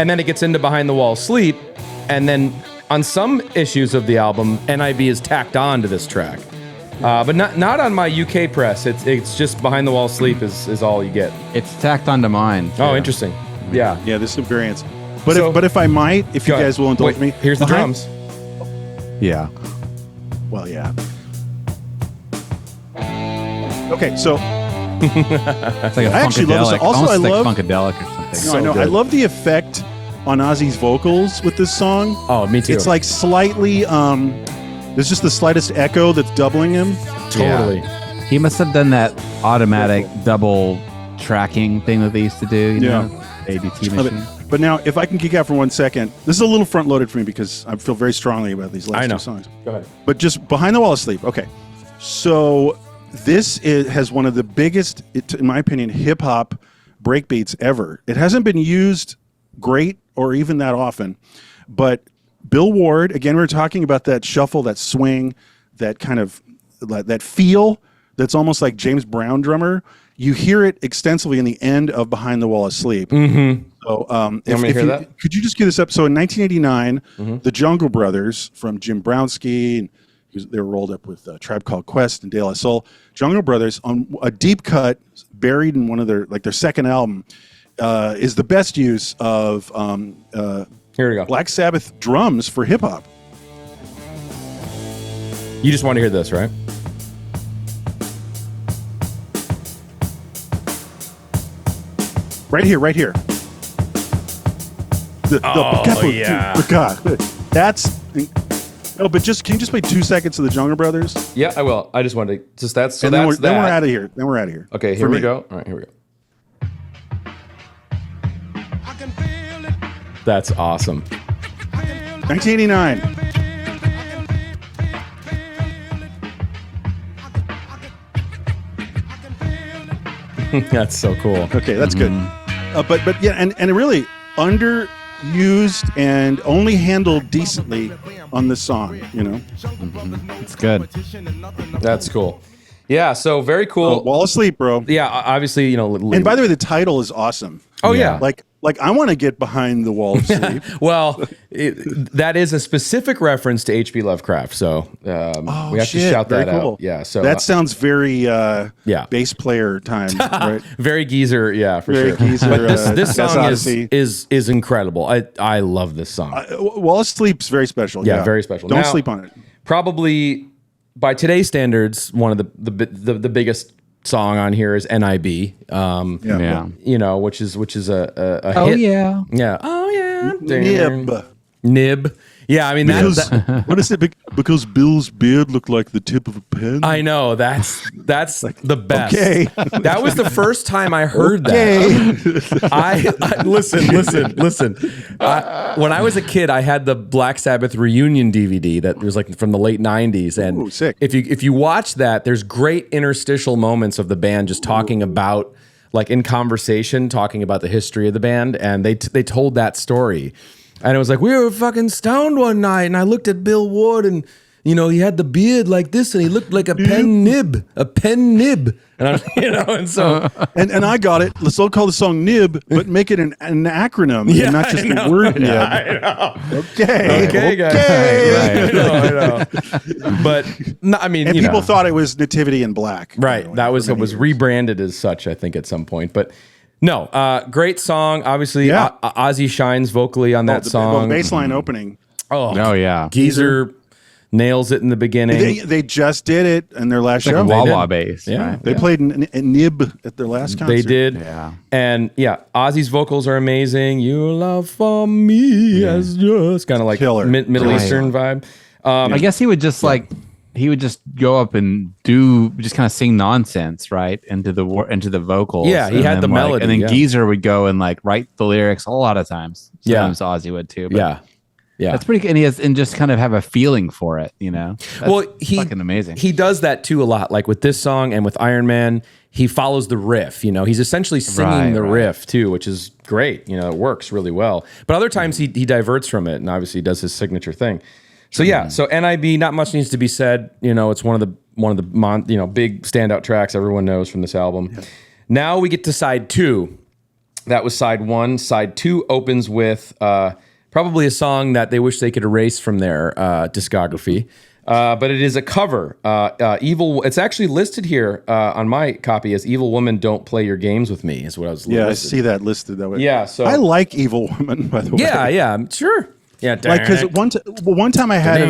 then it gets into Behind the Wall Sleep, and then on some issues of the album, NIV is tacked on to this track. But not on my UK press. It's just Behind the Wall Sleep is all you get. It's tacked onto mine. Oh, too. interesting. Yeah. Yeah, this is a variance. But So- if I might, if you Go ahead. guys will indulge Wait, me, here's the behind- drums. Yeah. Well, yeah. Okay, so It's like a I actually love this. funkadelic. Also, almost I like love- funkadelic or something. no, So I know good. I love the effect on Ozzy's vocals with this song. Oh, me too. It's like slightly there's just the slightest echo that's doubling him. totally. He must have done that automatic double tracking thing that they used to do. You know, ADT Love it. machine. But now, if I can geek out for 1 second, this is a little front loaded for me because I feel very strongly about these I last know. 2 songs. Go ahead. But just Behind the Wall of Sleep. Okay. So has one of the biggest, in my opinion, hip hop breakbeats ever. It hasn't been used great or even that often. But Bill Ward, again, we were talking about that shuffle, that swing, that kind of that feel that's almost like James Brown drummer. You hear it extensively in the end of Behind the Wall of Sleep. Mm-hmm. So, You want me to hear that? could you just give this up? So in 1989, the Jungle Brothers from Jim Brownski, and they were rolled up with Tribe Called Quest and De La Soul. Jungle Brothers on a deep cut buried in one of their second album is the best use of Here we go. Black Sabbath drums for hip hop. You just want to hear this, right? Right here. yeah. That's. Oh, but can you just play 2 seconds of the Jungle Brothers? Yeah, I will. I just wanted to just that's so And then that's then we're that. out of here. Then we're out of here. Okay, For here we me. go. All right, here we go. That's awesome. 1989. That's so cool. Okay, that's good. But yeah, and it really underused and only handled decently on this song. You know, It's good. That's cool. Yeah, so very cool. Wall of Sleep, bro. Yeah, obviously, And by the way, the title is awesome. oh yeah. Like Like, I want to get behind the wall of sleep. Well, that is a specific reference to H.P. Lovecraft, so we have to shout Very that cool. out. Yeah, so that sounds very bass player time, right? very geezer, yeah, for Very sure. geezer. But this Death song Odyssey. is incredible. I love this song. Wall of Sleep's very special. Yeah, very special. Don't Now, sleep on it. Probably by today's standards, one of the biggest song on here is NIB. Yeah. You know, which is a Oh hit. yeah. Yeah. Oh yeah. Nib. Nib. Yeah, I mean that, What is it? Because Bill's beard looked like the tip of a pen. I know that's the best. Okay. That was the first time I heard that. I listen. When I was a kid, I had the Black Sabbath reunion DVD that was like from the late '90s, and Ooh, sick. if you watch that, there's great interstitial moments of the band just talking about, like in conversation, talking about the history of the band, and they told that story. And it was like, we were fucking stoned one night, and I looked at Bill Ward, and you know, he had the beard like this, and he looked like a pen nib. And I, and so and I got it. Let's all call the song Nib, but make it an acronym and not just the word Nib. Yeah, I know. Okay, guys. Okay. I know. But no, I mean, And you people know. thought it was Nativity in Black. Right. By the way, That was for it many was years. rebranded as such, I think, at some point. But no, great song. Obviously, Yeah. Ozzy shines vocally on that song. The bass line opening. Oh yeah. Geezer nails it in the beginning. They just did it in their last Like show. wah did. wah bass. Yeah. Right? They played a Nib at their last concert. They did. Yeah. And yeah, Ozzy's vocals are amazing. Your love for me is just kind of like Killer. Middle Right. Eastern vibe. I guess he would just he would just go up and just kind of sing nonsense right into the vocals. Yeah, he and had then, the like, melody, and then yeah. Geezer would go and like write the lyrics a lot of times. Yeah. Sometimes Ozzy would too. But Yeah. Yeah. that's pretty. And he has and just kind of have a feeling for it. You know. That's Well, he fucking amazing. He does that too a lot. Like with this song and with Iron Man, he follows the riff. You know, he's essentially singing the riff too, which is great. You know, it works really well. But other times he diverts from it and obviously does his signature thing. So yeah, so NIB, not much needs to be said. You know, it's one of the big standout tracks everyone knows from this album. Yeah. Now we get to side two. That was side one. Side two opens with probably a song that they wish they could erase from their discography. But it is a cover. Evil. It's actually listed here on my copy as "Evil Woman, Don't Play Your Games with Me." Is what I was. Yeah, listed. I see that listed that way. Yeah, so I like Evil Woman, by the way. Yeah, sure. Yeah, like because one time I had it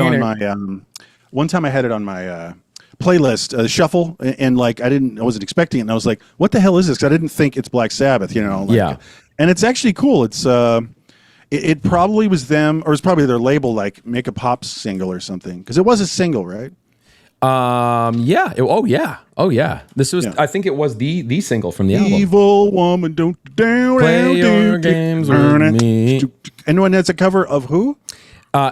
on my playlist shuffle, and like I wasn't expecting it, and I was like, "What the hell is this?" 'Cause I didn't think it's Black Sabbath, you know. Like, Yeah. and it's actually cool. It's it probably was them, or it's probably their label, like Make a Pop single or something, because it was a single, right? Yeah. Oh yeah. This was. Yeah. I think it was the single from the album. Evil Woman, don't Play your games with me. And when it's a cover of who?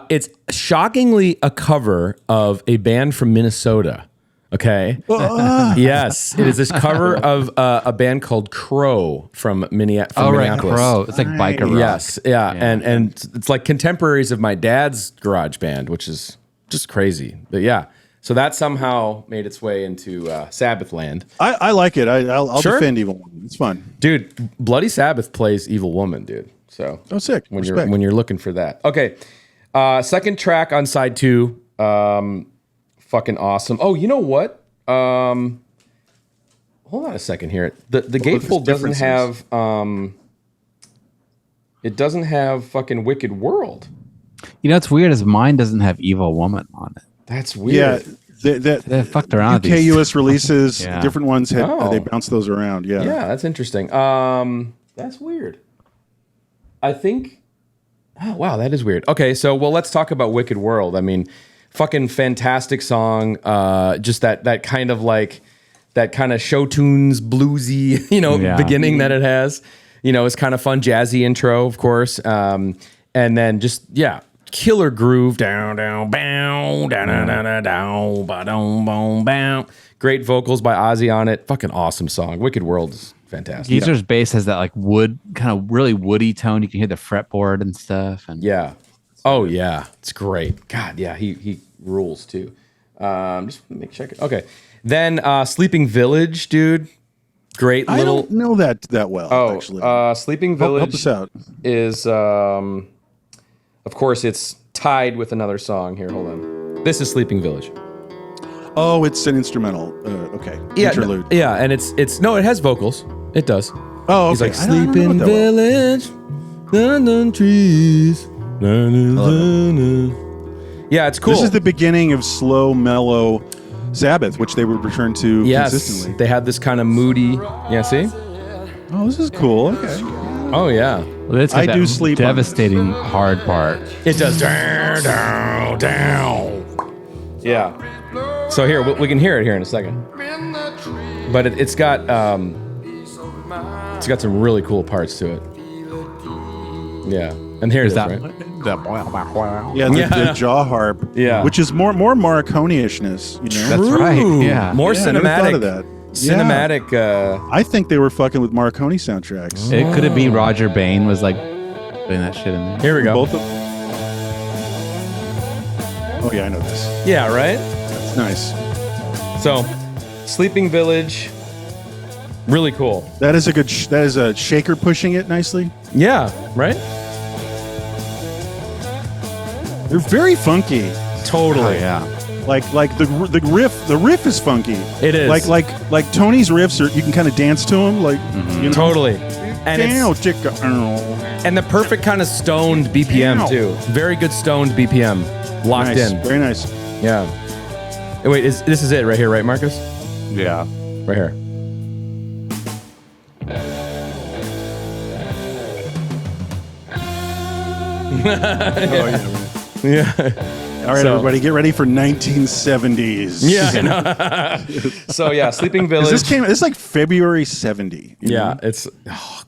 It's shockingly a cover of a band from Minnesota. Okay. Yes, it is this cover of a band called Crow from Minneapolis. Crow. It's like biker rock. Yes, yeah, and it's like contemporaries of my dad's garage band, which is just crazy. But yeah, so that somehow made its way into Sabbath land. I like it. I'll Sure. defend Evil Woman. It's fun. Dude, Bloody Sabbath plays Evil Woman, dude. So Sick. when Respect. you're looking for that. Okay. Second track on side two. Fucking awesome. Oh, you know what? Hold on a second here. The Gatefold doesn't have it doesn't have fucking Wicked World. You know, what's weird is mine doesn't have Evil Woman on it. That's weird. Yeah, They fucked around with UK these. US releases, Yeah. different ones had Oh. they bounced those around. Yeah. Yeah, that's interesting. That's weird. I think. Oh, wow, that is weird. Okay, so let's talk about Wicked World. I mean, fucking fantastic song. Just that kind of like that kind of show tunes bluesy, beginning that it has. It's kind of fun, jazzy intro, of course. And then just killer groove. Down, down, bow, down, down, down, down, ba, dum, boom, bow. Great vocals by Ozzy on it. Fucking awesome song. Wicked World is fantastic. Geezer's bass has that like wood, kind of really woody tone. You can hear the fretboard and stuff. And Yeah. Oh yeah, it's great. God, yeah, he rules too. Just make check it. Okay, then Sleeping Village, dude. Great I little. don't know that well. Oh, actually, Sleeping Village help us out. is, of course, it's tied with another song here. Hold on. This is Sleeping Village. Oh, it's an instrumental. Okay, Yeah, interlude. yeah, and it's no, it has vocals. It does. Oh, okay. He's like I don't know Sleeping that well. Village, London trees. Yeah, it's cool. This is the beginning of slow, mellow Sabbath, which they would return to consistently. They had this kind of moody. Yeah, see? Oh, this is cool. Okay. Oh yeah, Well, it's got I that do sleep on devastating hard part. it does. Down, down, down. Yeah. So here we can hear it here in a second. But it's got some really cool parts to it. Yeah, and here's That, that. Right? Yeah, the jaw harp. Yeah. which is more Morricone-ishness. You know, That's right. Ooh, Yeah. more Yeah, I never cinematic. thought of that. Cinematic. I think they were fucking with Morricone soundtracks. It could it be Roger Bain was like putting that shit in there? Here we go. Both of. Oh yeah, I know this. Yeah, right. That's nice. So, Sleeping Village, really cool. That is a good. That is a shaker pushing it nicely. Yeah, right. They're very funky. Totally. Oh, yeah. Like the riff is funky. It is. Like Tony's riffs are, you can kind of dance to them like you know, Totally. And Down, it's, chicka, and the perfect kind of stoned BPM too. Very good stoned BPM, locked nice, in. very nice. Yeah. Hey, wait, this is it right here, right, Marcus? Yeah. Right here. Oh yeah. Yeah. All right, So- everybody, get ready for 1970s. Yeah. I know. So yeah, Sleeping Village. This is like February 70. you Yeah, know? it's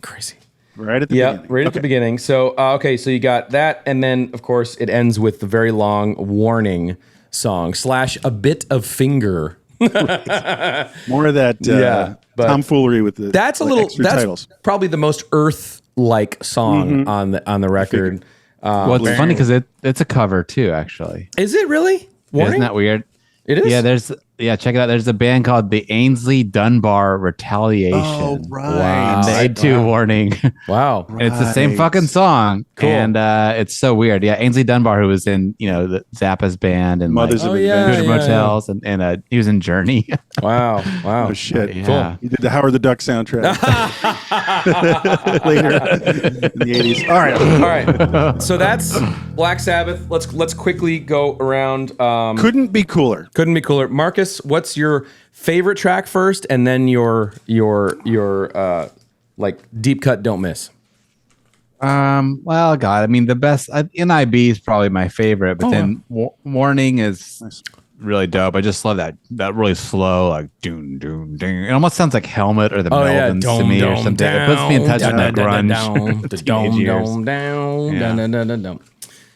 crazy. right at the Yeah, beginning. right at the beginning. So okay, so you got that, and then of course it ends with the very long warning song / a bit of finger. More of that Yeah, but tomfoolery with the That's a like, little. extra That's titles. probably the most Earth-like song on the record. Well, it's funny because it's a cover too, actually. Is it really? Warning? Isn't that weird? It is. Yeah, check it out. There's a band called the Ainsley Dunbar Retaliation. Oh, right. Wow. They do warning. Wow. And it's the same Right. fucking song. Cool. And it's so weird. Yeah, Ainsley Dunbar, who was in, the Zappa's band and Mothers like, of yeah, Invention. Good Motels, and he was in Journey. Wow. Wow. Oh shit! Yeah. You did the Howard the Duck soundtrack later in the 80s. All right. All right. So that's Black Sabbath. Let's quickly go around. Couldn't be cooler. Couldn't be cooler. Marcus, what's your favorite track first, and then your like deep cut don't miss? Well, God, I mean, the best NIB is probably my favorite, but then Warning is Nice. really dope. I just love that really slow, like doon doon ding. It almost sounds like Helmet or the Melvins to me or something. It puts me in touch with that grunge. Teenage years.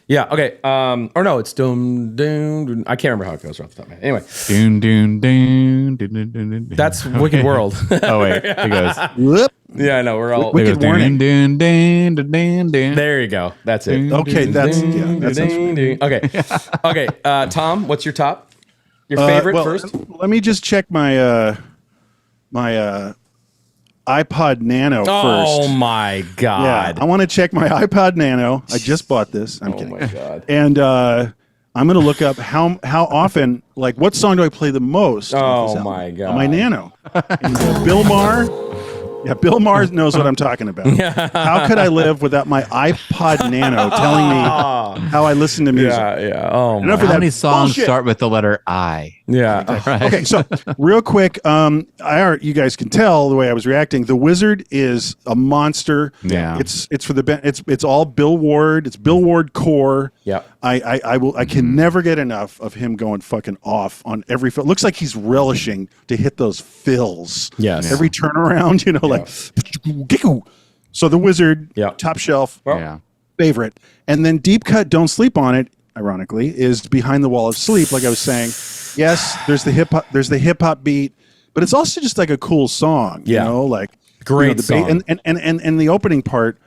Yeah. Okay. Or no, it's dum dum. I can't remember how it goes off the top of my head. Anyway, Doon doon doon doon doon doon doon. that's Wicked World. Oh wait, it goes. Whoop. Yeah, I know. We're all. Wicked It goes Warning. doon doon doon doon doon. There you go. That's it. Okay, that sounds familiar. Okay. Okay. Tom, what's your top? Your favorite well, first? Let me just check my my iPod Nano Oh first. my Yeah, God. I want to check my iPod Nano. I just bought this. I'm kidding. Oh my God. And I'm going to look up how often, like, what song do I play the most? off this Oh album? my God. On my Nano. And, Bill Maher. Yeah, Bill Maher knows what I'm talking about. How could I live without my iPod Nano telling me how I listen to music? Yeah. Oh Enough my. of How that many songs bullshit. start with the letter I? Yeah. Okay, so real quick, you guys can tell the way I was reacting. The Wizard is a monster. Yeah. it's for the it's all Bill Ward. It's Bill Ward core. Yeah. I can never get enough of him going fucking off on every fill. Looks like he's relishing to hit those fills. Yes. Every turnaround, like. So the Wizard, Yeah. top shelf, Yeah. favorite, and then deep cut. Don't sleep on it. Ironically, is Behind the Wall of Sleep. Like I was saying, yes, there's the hip hop. There's the hip hop beat, but it's also just like a cool song. Yeah. Like Great the song. and the opening part.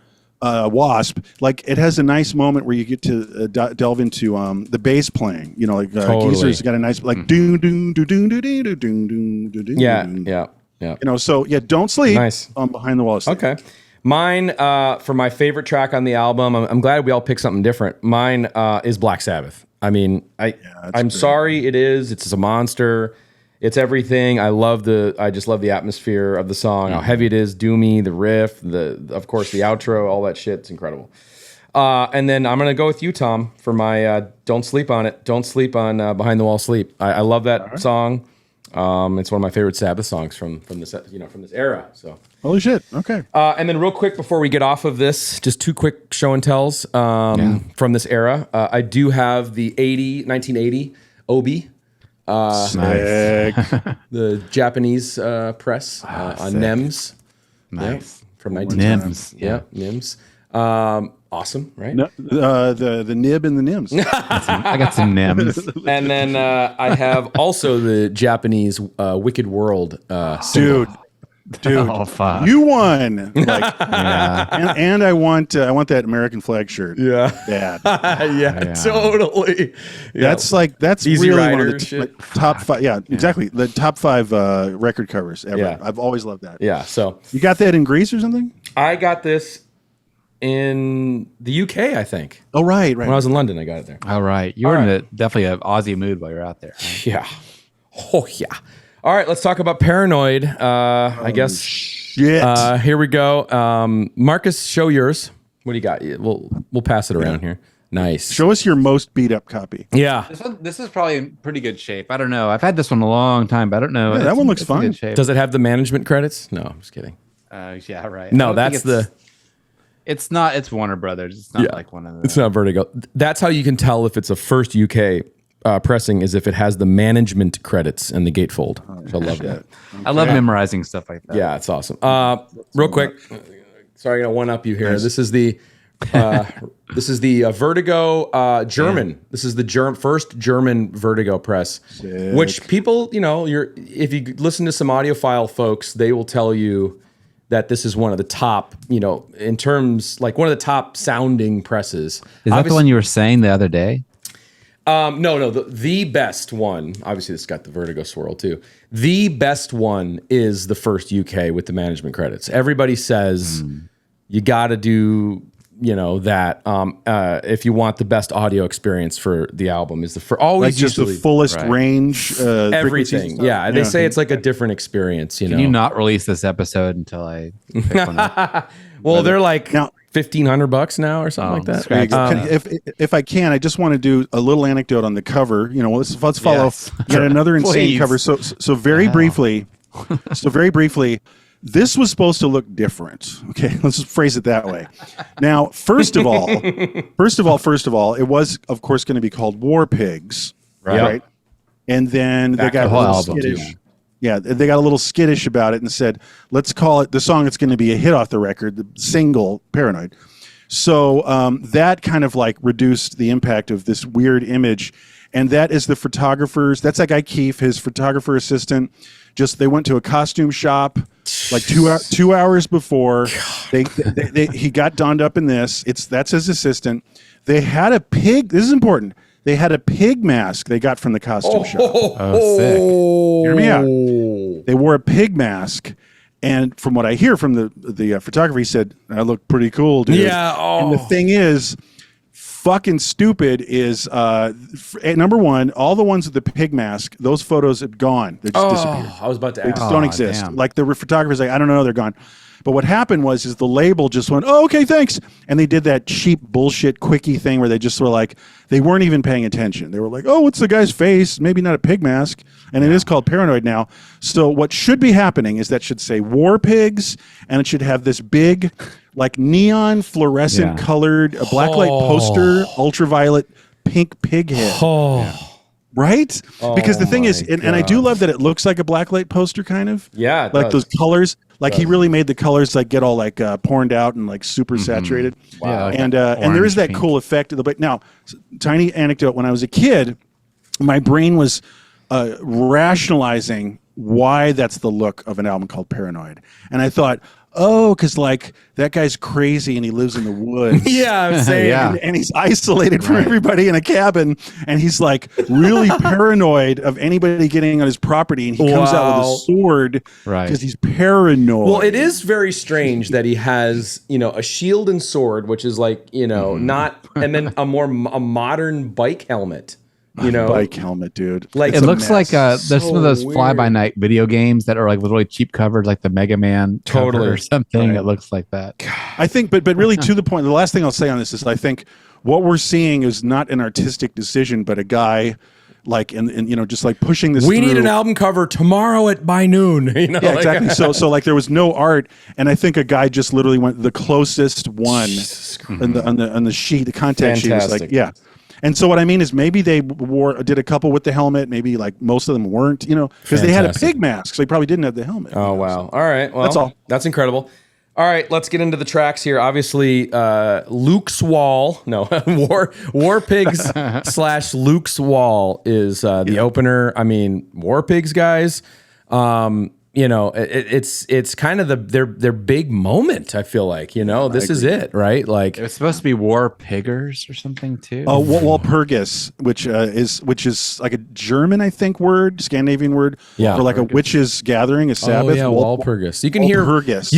Wasp, like it has a nice moment where you get to delve into the bass playing. Like Totally. Geezer's got a nice like doon doon doon doon doon doon doon doon. Yeah. Yeah. Yeah. So yeah, Don't Sleep Nice. on Behind the Wall. Okay. Mine, for my favorite track on the album, I'm glad we all picked something different. Mine is Black Sabbath. I mean, I'm sorry it's a monster. It's everything. I just love the atmosphere of the song, how heavy it is, doomy, the riff, of course the outro, all that shit. It's incredible. And then I'm gonna go with you, Tom, for my Don't Sleep on It. Don't sleep on Behind the Wall Sleep. I love that song. It's one of my favorite Sabbath songs from this from this era. So Holy shit. Okay. and then real quick before we get off of this, just two quick show and tells from this era. I do have the 1980 Obi. Sick. The Japanese press on NEMS. Nice. From NIMS. Yeah, NIMS. Awesome, right? No, the nib and the nims. I got some NIMS. And then I have also the Japanese Wicked World single. Dude, Oh, fuck. you won. Like, Yeah. and I want that American flag shirt. Yeah. Bad. Yeah, totally. Yeah. That's Easy really Rider one of the shit. top five. Yeah, exactly. The top five record covers ever. Yeah. I've always loved that. Yeah, so You got that in Greece or something? I got this in the UK, I think. Oh, right. When I was in London, I got it there. All right. You were in definitely an Aussie mood while you're out there. Yeah. Oh, yeah. All right, let's talk about Paranoid. I guess. Shit. Here we go. Marcus, show yours. What do you got? We'll pass it around here. Nice. Show us your most beat up copy. Yeah. This is probably in pretty good shape. I don't know. I've had this one a long time, but I don't know. Yeah, that one looks it's in fun. good shape. Does it have the management credits? No, I'm just kidding. Yeah, right. No, I don't that's think the. It's not. It's Warner Brothers. It's not like one of the. It's not Vertigo. That's how you can tell if it's a first UK pressing, is if it has the management credits and the gatefold. So I love that. I love memorizing stuff like that. Yeah, it's awesome. Real quick, sorry, I'm gonna one up you here. This is the Vertigo German. This is the first German Vertigo press, which people, if you listen to some audiophile folks, they will tell you that this is one of the top, in terms, like one of the top sounding presses. Is that the one you were saying the other day? No, the best one. Obviously, this got the Vertigo swirl too. The best one is the first UK with the management credits. Everybody says you got to do, that if you want the best audio experience for the album. Is always Like just usually the fullest range. everything. Yeah, they say it's like a different experience. Can you not release this episode until I pick one up? Well, they're like Now- $1,500 now or something like that. scratch If I can, I just want to do a little anecdote on the cover. Let's follow Yes. yet another insane Please. cover. So very briefly, this was supposed to look different. Okay, let's just phrase it that way. Now, first of all, it was of course going to be called War Pigs, right? And then they got the a whole little album, skittish. Yeah, they got a little skittish about it and said, let's call it the song that's going to be a hit off the record, the single Paranoid. So that kind of like reduced the impact of this weird image. And that is the photographer's, that's that guy Keith, his photographer assistant. They went to a costume shop like 2 hours before. He got donned up in this. That's his assistant. They had a pig. This is important. They had a pig mask they got from the costume shop. Oh, sick. Hear me out. They wore a pig mask, and from what I hear from the photographer, he said, "I look pretty cool, dude." Yeah. And the thing is, fucking stupid is number one. All the ones with the pig mask, those photos have gone. They just disappeared. I was about to They ask. just don't exist. damn. Like the photographer's like, I don't know, they're gone. But what happened is the label just went, oh, okay, thanks. And they did that cheap bullshit quickie thing where they just were like, they weren't even paying attention. They were like, oh, what's the guy's face? Maybe not a pig mask. And it is called Paranoid now. So what should be happening is that should say War Pigs, and it should have this big, like neon fluorescent colored blacklight poster, ultraviolet pink pig head. Right? Because the thing is, and I do love that it looks like a blacklight poster kind of. Yeah, it like does. those colors. Like he really made the colors like get all like porned out and like super saturated. Wow. And there is that Orange, cool effect of the but now tiny anecdote, when I was a kid, my brain was rationalizing why that's the look of an album called Paranoid. And I thought, oh, because like that guy's crazy and he lives in the woods. Yeah, I'm saying. Yeah. And he's isolated from everybody in a cabin, and he's like really paranoid of anybody getting on his property, and he comes out with a sword because he's paranoid. Well, it is very strange that he has, a shield and sword, which is like, not, and then a modern bike helmet. Bike helmet, dude. Like it looks like there's So some of those weird. fly-by-night video games that are like with really cheap covers, like the Mega Man cover or something. It looks like that. I think, but really to the point, the last thing I'll say on this is I think what we're seeing is not an artistic decision, but a guy like, and just like pushing this We through. need an album cover tomorrow by noon. Yeah, exactly. So like there was no art, and I think a guy just literally went the closest one on the sheet, the content sheet was like, yeah. And so what I mean is maybe they did a couple with the helmet. Maybe like most of them weren't, because they had a pig mask. So they probably didn't have the helmet. Oh, wow. All right. Well, that's all. That's incredible. All right. Let's get into the tracks here. Obviously, Luke's Wall. No, War Pigs / Luke's Wall is the opener. I mean, War Pigs guys. It's kind of their big moment. I feel like this is it, right? Like it was supposed to be War Piggers or something too. Oh, Walpurgis, which is like a German, I think, Scandinavian word for like a witches gathering, a Sabbath. Oh yeah, Walpurgis. You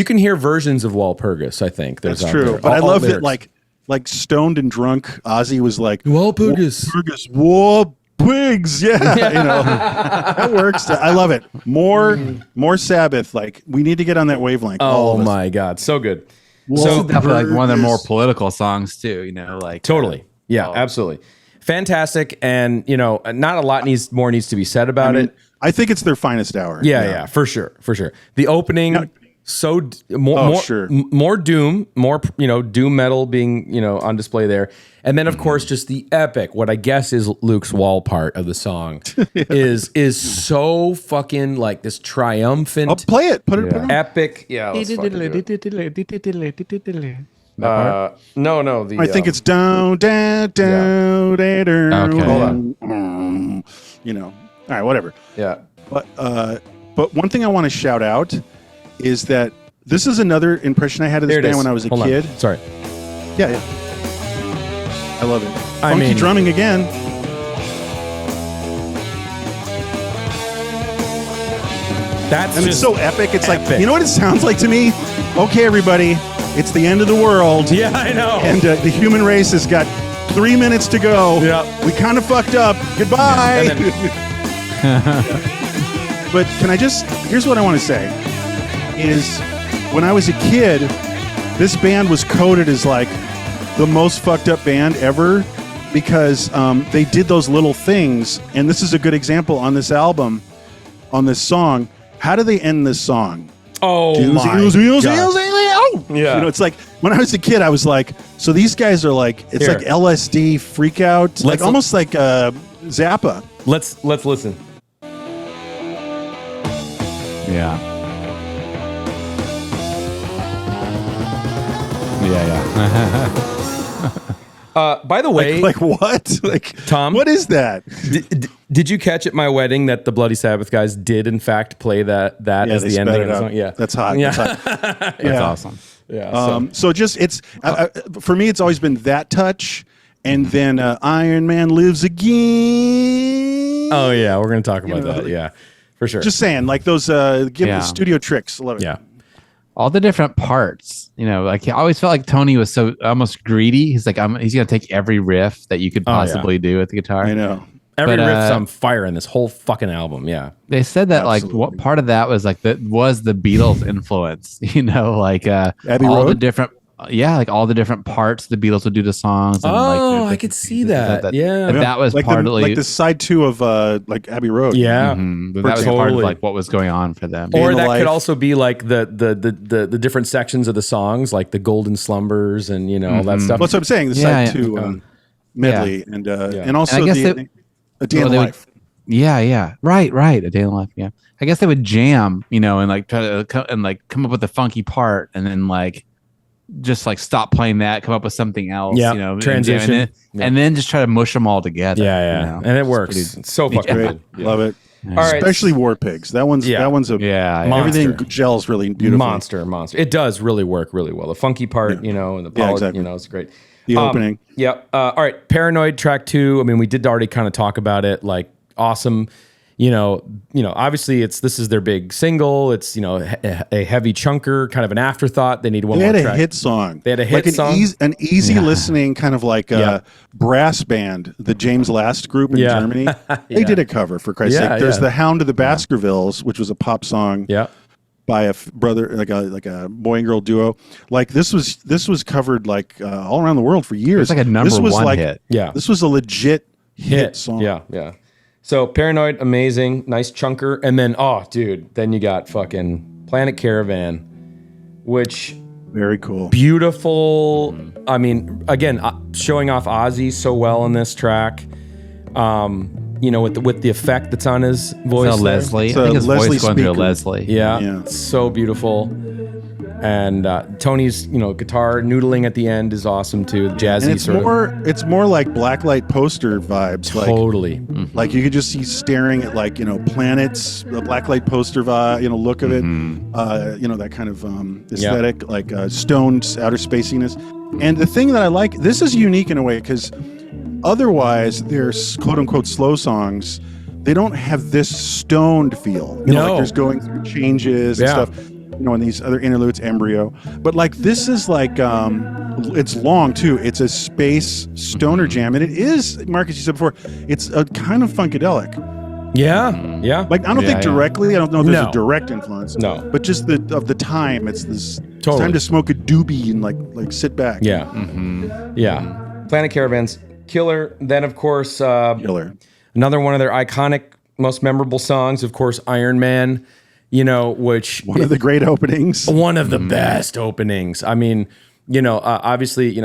can hear versions of Walpurgis. I think that's true. But I love that like stoned and drunk Ozzy was like Walpurgis, Walpurgis, Pigs, that works. I love it. More Sabbath. Like we need to get on that wavelength. Oh my God, so good. So this is definitely like one of the more political songs too. Like totally, absolutely, fantastic. And not a lot needs to be said about it. I think it's their finest hour. Yeah, for sure. The opening. More doom, more doom metal being on display there, and then of course just the epic, what I guess is Luke's Wall part of the song is so fucking like this triumphant. I'll play it. Put it epic. Yeah. Let's fucking do it. No. I think it's down. Okay. Hold on. All right, whatever. Yeah. But one thing I want to shout out is that this is another impression I had of this band when I was a kid. Sorry. Yeah. I love it. Funky drumming again. It's so epic. It's like, you know what it sounds like to me? Okay, everybody, it's the end of the world. Yeah, I know. And the human race has got 3 minutes to go. Yeah. We kind of fucked up. Goodbye. But here's what I want to say. Is when I was a kid, this band was coded as like the most fucked up band ever because they did those little things. And this is a good example on this album, on this song. How do they end this song? Oh, my God. Yeah. It's like when I was a kid, I was like, so these guys are like, it's like LSD freak out, like almost like Zappa. Let's listen. Yeah. By the way, like what? Like Tom, what is that? Did you catch at my wedding that the Bloody Sabbath guys did in fact play that as the ending of the song? Yeah, that's hot. Yeah, that's awesome. Yeah. So just for me, it's always been that touch, and then Iron Man Lives Again. Oh yeah, we're gonna talk about that. Yeah, for sure. Just saying, like those the studio tricks. Love it. Yeah. All the different parts, like I always felt like Tony was so almost greedy. He's like, he's gonna take every riff that you could possibly do with the guitar. I know. Every riff's on fire in this whole fucking album. Yeah. They said that like what part of that was like that was the Beatles influence, like Abbey all Road? the different like all the different parts the Beatles would do to songs. And, I could see that. Yeah. That was like partly like the side 2 of like Abbey Road. Yeah. That was part of like what was going on for them. Or that could also be like the different sections of the songs, like the Golden Slumbers and all that stuff. That's what I'm saying. The side 2 medley and also and I guess A Day in the Life. Yeah. Right. A Day in the Life. Yeah. I guess they would jam, and like try to come up with a funky part and then like just like stop playing that, come up with something else, transition, and then just try to mush them all together. Yeah. And it works. It's so fucking good. Love it. All right. Especially War Pigs. That one's a everything Monster. gels really beautifully. Monster. It does really work really well. The funky part, and the exactly. it's great. The opening. Yeah. All right. Paranoid track 2. I mean, we did already kind of talk about it. Like, awesome. Obviously this is their big single. It's, a heavy chunker, kind of an afterthought. They need one more track. They had a hit song. They had a hit song. An easy listening kind of like a brass band, the James Last group in Germany. They did a cover, for Christ's sake. There's The Hound of the Baskervilles, which was a pop song. Yeah. By a brother, like a boy and girl duo. Like this was covered like all around the world for years. It's like a number one hit. Yeah. This was a legit hit song. Yeah, yeah. So Paranoid, amazing, nice chunker, and then then you got fucking Planet Caravan, which very cool, beautiful. I mean, again, showing off Ozzy so well in this track. With the effect that's on his voice. Leslie. I think his Leslie voice going through a speaker. Leslie. Yeah, so beautiful. And Tony's, guitar noodling at the end is awesome too. Jazzy and it's more like blacklight poster vibes. Totally. Like you could just see staring at planets, the blacklight poster vibe, look of it. That kind of aesthetic, like stoned outer spaciness. And the thing that I like, this is unique in a way because otherwise their quote unquote slow songs, they don't have this stoned feel. Like there's going through changes and stuff. In these other interludes, Embryo. But like this is like it's long too. It's a space stoner jam, and it is, Marcus, you said before, it's a kind of funkadelic. Yeah. Like I don't think directly. I don't know if there's a direct influence. No. But just of the time, it's this Totally. time to smoke a doobie and like sit back. Yeah. Yeah. Planet Caravan's killer. Then of course, Killer. Another one of their iconic, most memorable songs, of course, Iron Man. Which one of the great openings, one of the best openings. I mean, obviously,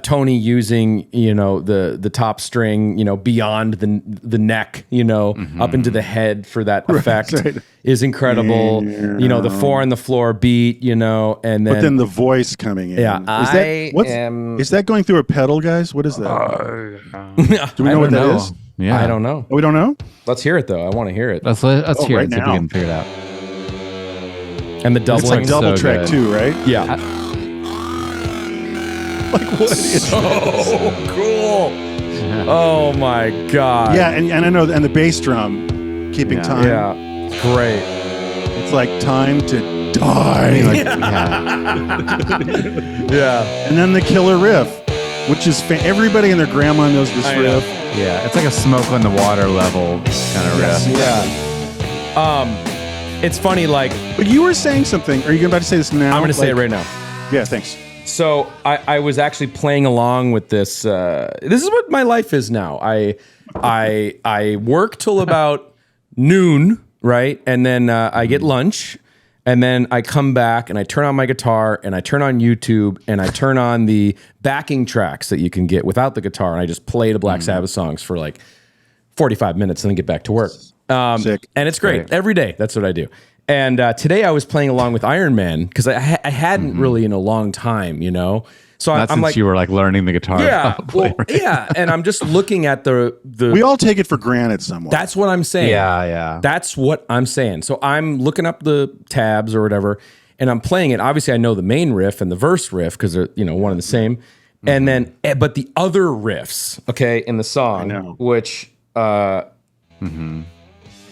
Tony using, the top string, beyond the neck, up into the head for that effect is incredible. Yeah. The 4 on the floor beat, and then but then the voice coming in. Yeah, is that going through a pedal, guys? What is that? Do we know what that is? Yeah, I don't know. Oh, we don't know. Let's hear it though. I want to hear it. Let's hear right it. See if now. we can figure it out. And the It's doubling. like double so track good. too, right? Yeah. Like what is So cool. Oh my god. Yeah, and I know, and the bass drum keeping time. Yeah. Great. It's like time to die. Yeah. And then the killer riff, which is everybody and their grandma knows this I know. riff. Yeah, it's like a smoke on the water level kind of riff. Yeah. It's funny, like But you were saying something. Are you about to say this now? I'm going to say it right now. Yeah, thanks. So I was actually playing along with this. This is what my life is now. I work till about noon, right, and then I get lunch, and then I come back and I turn on my guitar and I turn on YouTube and I turn on the backing tracks that you can get without the guitar, and I just play the Black Sabbath songs for like 45 minutes and then get back to work. Sick. And it's great. Every day, that's what I do. And today I was playing along with Iron Man because I hadn't really in a long time, So Not I'm since like, you were like learning the guitar. yeah, yeah. And I'm just looking at the. We all take it for granted somewhat. That's what I'm saying. Yeah. That's what I'm saying. So I'm looking up the tabs or whatever, and I'm playing it. Obviously, I know the main riff and the verse riff because they're one and the same. And then, but the other riffs, okay, in the song, I know. which,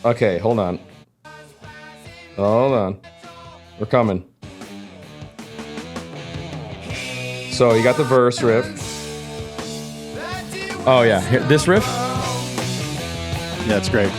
okay, hold on. We're coming. So you got the verse riff. Oh yeah, here, this riff. Yeah, it's great.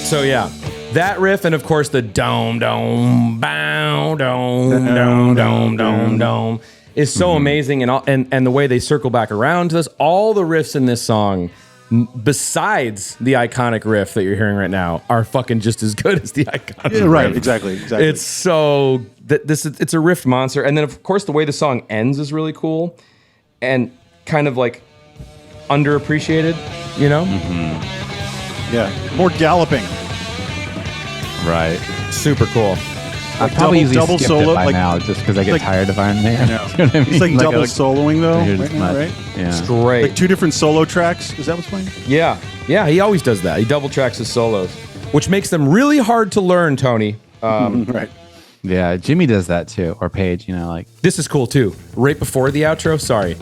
So yeah, that riff, and of course the dome, dome, bow, dome, dome, dome, dome, dome is so amazing, and the way they circle back around to this, all the riffs in this song, besides the iconic riff that you're hearing right now, are fucking just as good as the iconic. Yeah, right. riff. Exactly. It's so it's a riff monster, and then of course the way the song ends is really cool, and kind of like underappreciated, Yeah, more galloping. Right. Super cool. I probably usually double skipped solo, it by like- now just because I get like- tired of Iron Man. know. You know what I mean? It's like double I soloing though, hear right? this much. Right? It's Yeah. great. Like 2 different solo tracks. Is that what's playing? Yeah, he always does that. He double tracks his solos, which makes them really hard to learn, Tony. Right. Yeah, Jimmy does that too, or Paige. You know, like This is cool too. Right before the outro, sorry.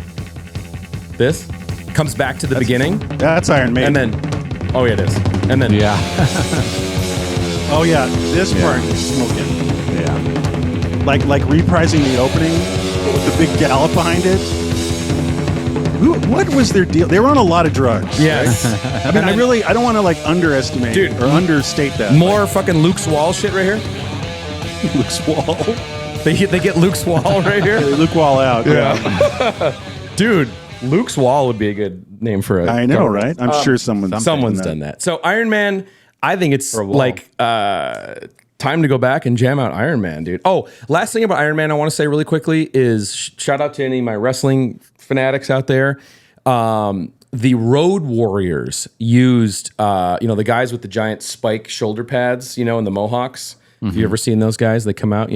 This comes back to the beginning, That's Iron Maiden. and then, oh yeah, it is. And then, yeah, Oh yeah, this part is smoking. yeah. Like reprising the opening with the big gallop behind it. What was their deal? They were on a lot of drugs. yes. I mean, I don't want to like underestimate Dude, or understate that. More fucking Luke Swall shit right here. Like, Luke's Wall. They get Luke Swall right here. Luke Wall out. Yeah. Dude, Luke's Wall would be a good name for a. I know, cover. right? I'm sure Someone's done that. So Iron Man, I think it's wall. like time to go back and jam out Iron Man, dude. Oh, last thing about Iron Man I want to say really quickly is shout out to any of my wrestling fanatics out there. The Road Warriors used, the guys with the giant spike shoulder pads, and the mohawks. Have you ever seen those guys? They come out,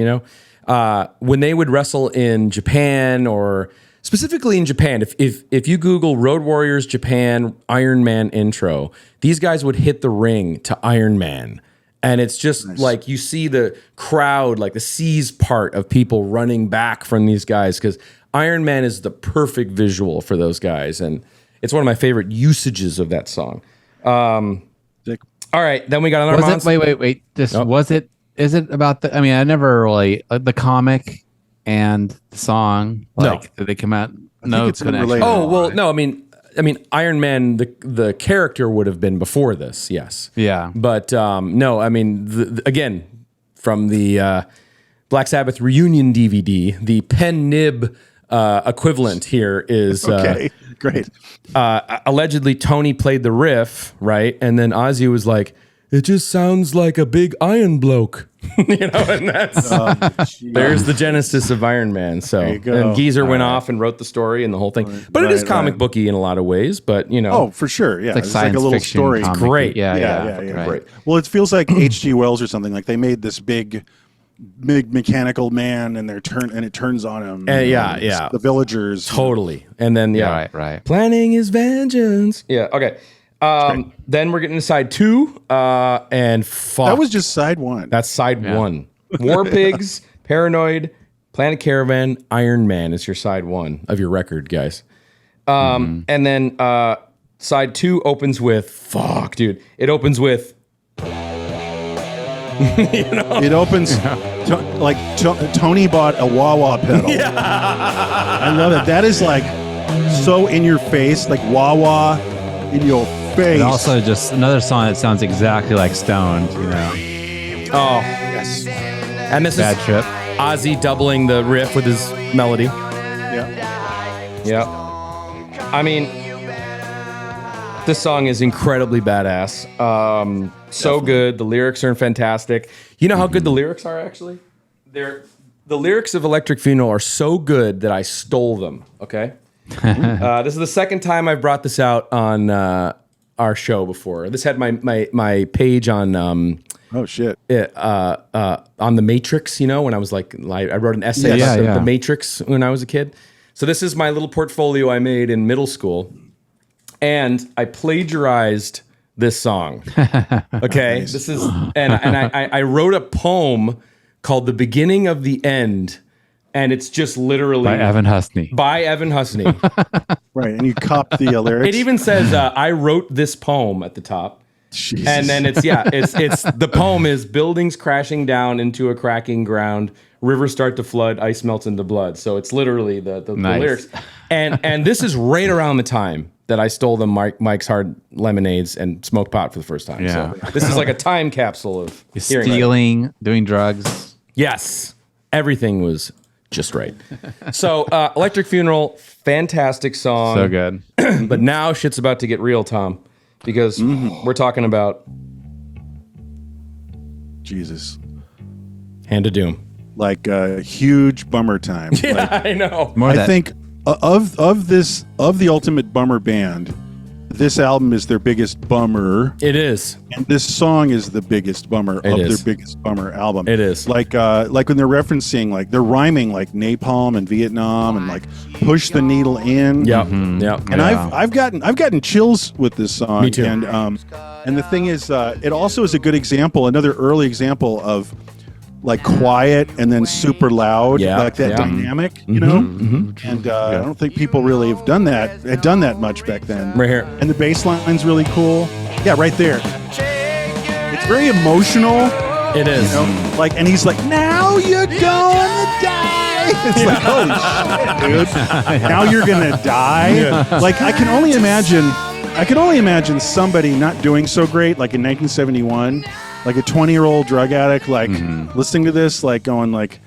when they would wrestle in Japan or specifically in Japan, if you Google Road Warriors Japan Iron Man intro, these guys would hit the ring to Iron Man. And it's just like you see the crowd, like the seas part of people running back from these guys because Iron Man is the perfect visual for those guys. And it's one of my favorite usages of that song. Dick. All right, then we got another Was it? Wait. Was it? Is it about the? I mean, I never really the comic and the song. Like, did they come out? No it's connection. unrelated. Oh well, no. I mean, Iron Man, the character would have been before this, yes. Yeah. But no, I mean, again, from the Black Sabbath reunion DVD, the pen nib equivalent here is Okay, great. allegedly Tony played the riff, right, and then Ozzy was like, "It just sounds like a big iron bloke," and that's. There's the genesis of Iron Man. So, you go. and Geezer went off and wrote the story and the whole thing. But it is comic booky in a lot of ways. But Oh, for sure. Yeah, It's like science a little fiction. story. Comic. great. Yeah. Right. Great. Well, it feels like H.G. Wells or something. Like they made this big mechanical man, and it turns on him. Yeah. The villagers. Totally. And then Right. planning his vengeance. Yeah. Okay. Then we're getting to side 2. And fuck. That was just side 1. That's side 1. War Pigs, Paranoid, Planet Caravan, Iron Man is your side 1 of your record, guys. And then side 2 opens with fuck, dude. It opens with It opens Tony bought a wah-wah pedal. Yeah. I love it. That is like so in your face, like wah-wah in your face. And also just another song that sounds exactly like Stoned. oh, yes. and this Bad is Trip. Ozzy doubling the riff with his melody. Yeah. Yeah. I mean, this song is incredibly badass. So good. The lyrics are fantastic. You know how good the lyrics are, actually? The lyrics of Electric Funeral are so good that I stole them, okay? This is the second time I've brought this out on our show before. This had my page on... Oh shit. on the Matrix, when I was like, I wrote an essay about the Matrix when I was a kid. So this is my little portfolio I made in middle school, and I plagiarized this song. Okay, Nice. this is and I wrote a poem called "The Beginning of the End," and it's just literally By Evan Husney. By Evan Husney. Right, and you copped the lyrics. It even says I wrote this poem at the top. Jesus. And then it's the poem is buildings crashing down into a cracking ground, rivers start to flood, ice melts into blood. So it's literally the Nice. lyrics. And this is right around the time that I stole the Mike's Hard Lemonades and smoked pot for the first time. Yeah. So this is like a time capsule of hearing that. Stealing, doing drugs. Yes. Everything was just right. So Electric Funeral, fantastic song. So good. But now shit's about to get real, Tom. Because we're talking about Jesus. Hand of Doom. Like a huge bummer time. Yeah, Like, I know. More I that, think of the Ultimate Bummer band, this album is their biggest bummer. It is. And this song is the biggest bummer of is. their biggest bummer album. It is. Like when they're referencing, like they're rhyming like napalm and Vietnam and like push the needle in. Yeah. Yeah. And I've gotten chills with this song. Me too. And the thing is, it also is a good example, another early example of like quiet and then super loud, like that dynamic, you know. And I don't think people really have done that much back then. Right here. And the bass line's really cool. Yeah, right there. It's very emotional. It is. You know? Like, and he's like, "Now you're gonna die." It's like, holy shit, dude. Now you're gonna die. Like, I can only imagine somebody not doing so great, like in 1971. Like a 20-year-old drug addict, like listening to this, like going like,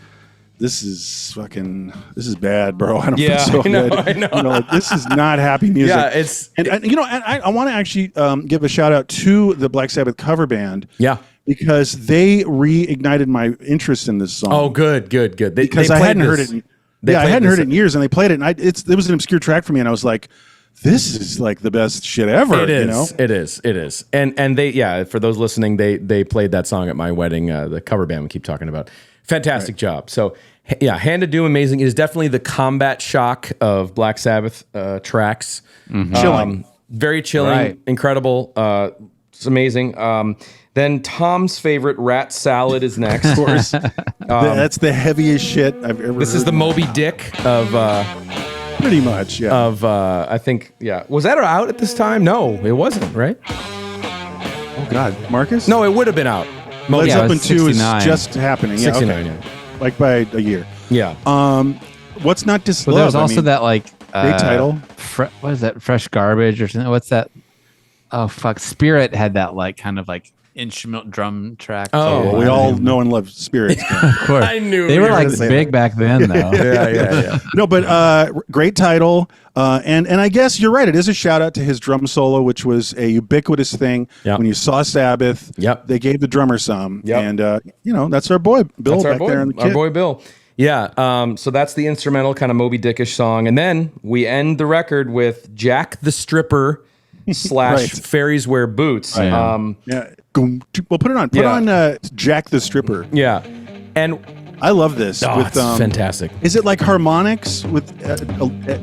this is bad, bro. I don't feel so good. I know. You know, like, this is not happy music. Yeah, it's and I want to actually give a shout out to the Black Sabbath cover band. Yeah. Because they reignited my interest in this song. Oh, good. Because I hadn't heard it. I hadn't heard it in years, and they played it, and it was an obscure track for me, and I was like, this is like the best shit ever. It is. You know? It is. And they, for those listening, they played that song at my wedding. The cover band we keep talking about. Fantastic job. So yeah, Hand of Doom, amazing. It is definitely the combat shock of Black Sabbath tracks. Chilling. Very chilling. Right. Incredible. It's amazing. Then Tom's favorite, Rat Salad, is next. Of course. That's the heaviest shit I've ever. This is the Moby Dick of. Pretty much, yeah. Of I think, yeah. Was that out at this time? No, it wasn't, right? Oh God, Marcus? No, it would have been out. Led Yeah, it was Zeppelin 2 is 69. just happening. Yeah, 69, okay. Like by a year. Yeah. What's not to Well, there was love? also that like great title. What is that? Fresh Garbage or something? What's that? Oh fuck! Spirit had that like kind of like instrumental drum track. Oh, Well, we all know and love Spirits. of course. I knew They you were were like gonna say big back then, though. yeah. No, but great title. And I guess you're right. It is a shout out to his drum solo, which was a ubiquitous thing. Yep. When you saw Sabbath, Yep. they gave the drummer some. Yep. And, that's our boy, Bill, That's our back boy, there in the our kit. boy Bill. Yeah. So that's the instrumental kind of Moby Dickish song, and then we end the record with Jack the Stripper / Right. Fairies Wear Boots. Right. Yeah. Well, put it on. Put Yeah. on Jack the Stripper. Yeah. And I love this. oh, with it's fantastic. Is it like harmonics with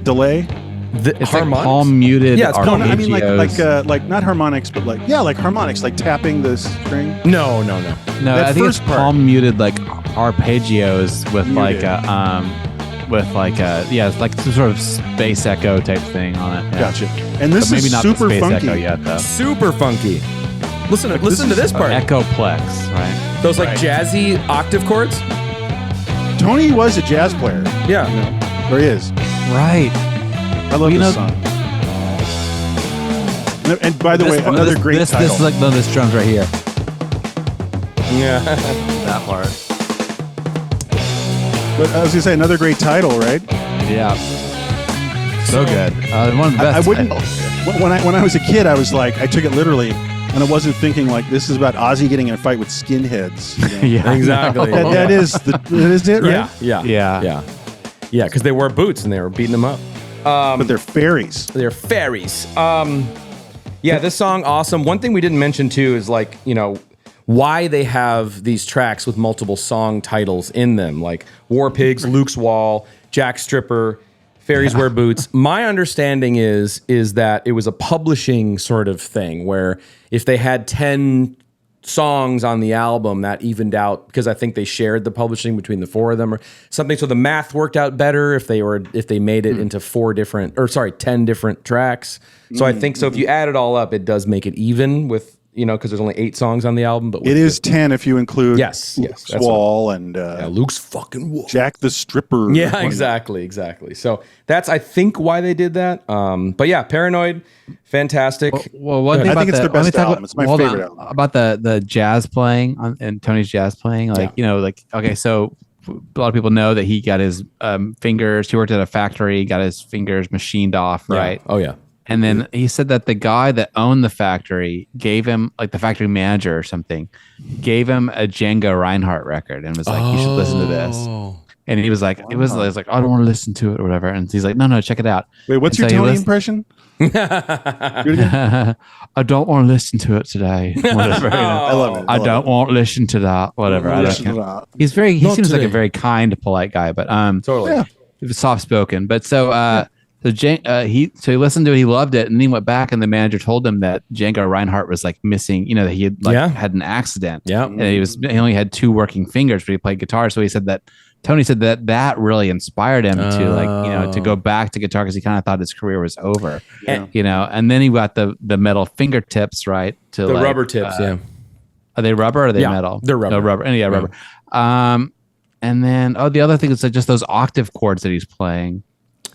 delay? The It's like harmonics? palm muted. Yeah, it's No, palm- no, I mean arpeggios. like not harmonics, but like harmonics, like tapping the string. No. No, that I think it's first part. palm muted like arpeggios with Muted. it's like some sort of space echo type thing on it. Yeah. Gotcha. And this But maybe is not super the space funky. echo yet though. Super funky. Listen to is this part. Echoplex, right? Those like jazzy octave chords. Tony was a jazz player. Yeah. Or he is. Right. I love You this know- song. And by the way, another great title. This is like this drums right here. Yeah. That part. But I was gonna say another great title, right? Yeah. So good. One of the best. I wouldn't. titles. When I was a kid, I was like, I took it literally, and I wasn't thinking like this is about Ozzy getting in a fight with skinheads. You know? Yeah, Exactly. I know. that is it, right? Yeah. Because they wore boots and they were beating them up. But they're fairies. They're fairies. This song, awesome. One thing we didn't mention too is like, why they have these tracks with multiple song titles in them, like War Pigs, Luke's Wall, Jack Stripper, Fairies Wear Boots. My understanding is that it was a publishing sort of thing where if they had 10 songs on the album, that evened out because I think they shared the publishing between the four of them or something. So the math worked out better if they made it into 10 different tracks. So I think so if you add it all up, it does make it even with, because there's only 8 songs on the album. But It is 10 if you include Yes, Luke's that's Wall and Luke's fucking wall. Jack the Stripper. Yeah, exactly. So that's, I think, why they did that. But yeah, Paranoid, fantastic. Well, one thing I about think it's the, their best let me talk album. about- It's my hold favorite on, album. about the jazz playing and Tony's jazz playing. Like okay, so a lot of people know that he got his fingers. He worked at a factory, got his fingers machined off, Yeah. right? Oh yeah. And then he said that the guy that owned the factory gave him, like the factory manager or something, gave him a Django Reinhardt record and was like, "You should listen to this." And he was like, "I don't want to listen to it or whatever." And he's like, "No, check it out." Wait, what's And your so he Tony listened- impression? Do it again. I don't want to listen to it today. Whatever. I love it. I don't want to listen to that. Whatever. I Listen don't to care. that. He Not seems like today. a very kind, polite guy, but Totally. Yeah. he was soft spoken. But he listened to it, he loved it, and he went back, and the manager told him that Django Reinhardt was like missing, that he had had an accident. Yeah. And he only had 2 working fingers, but he played guitar. So he said that Tony said that really inspired him to to go back to guitar because he kind of thought his career was over. Yeah. And then he got the metal fingertips, right? To The rubber tips, yeah. Are they rubber or are they Yeah, metal? they're rubber. No, rubber. And rubber. And then the other thing is like just those octave chords that he's playing.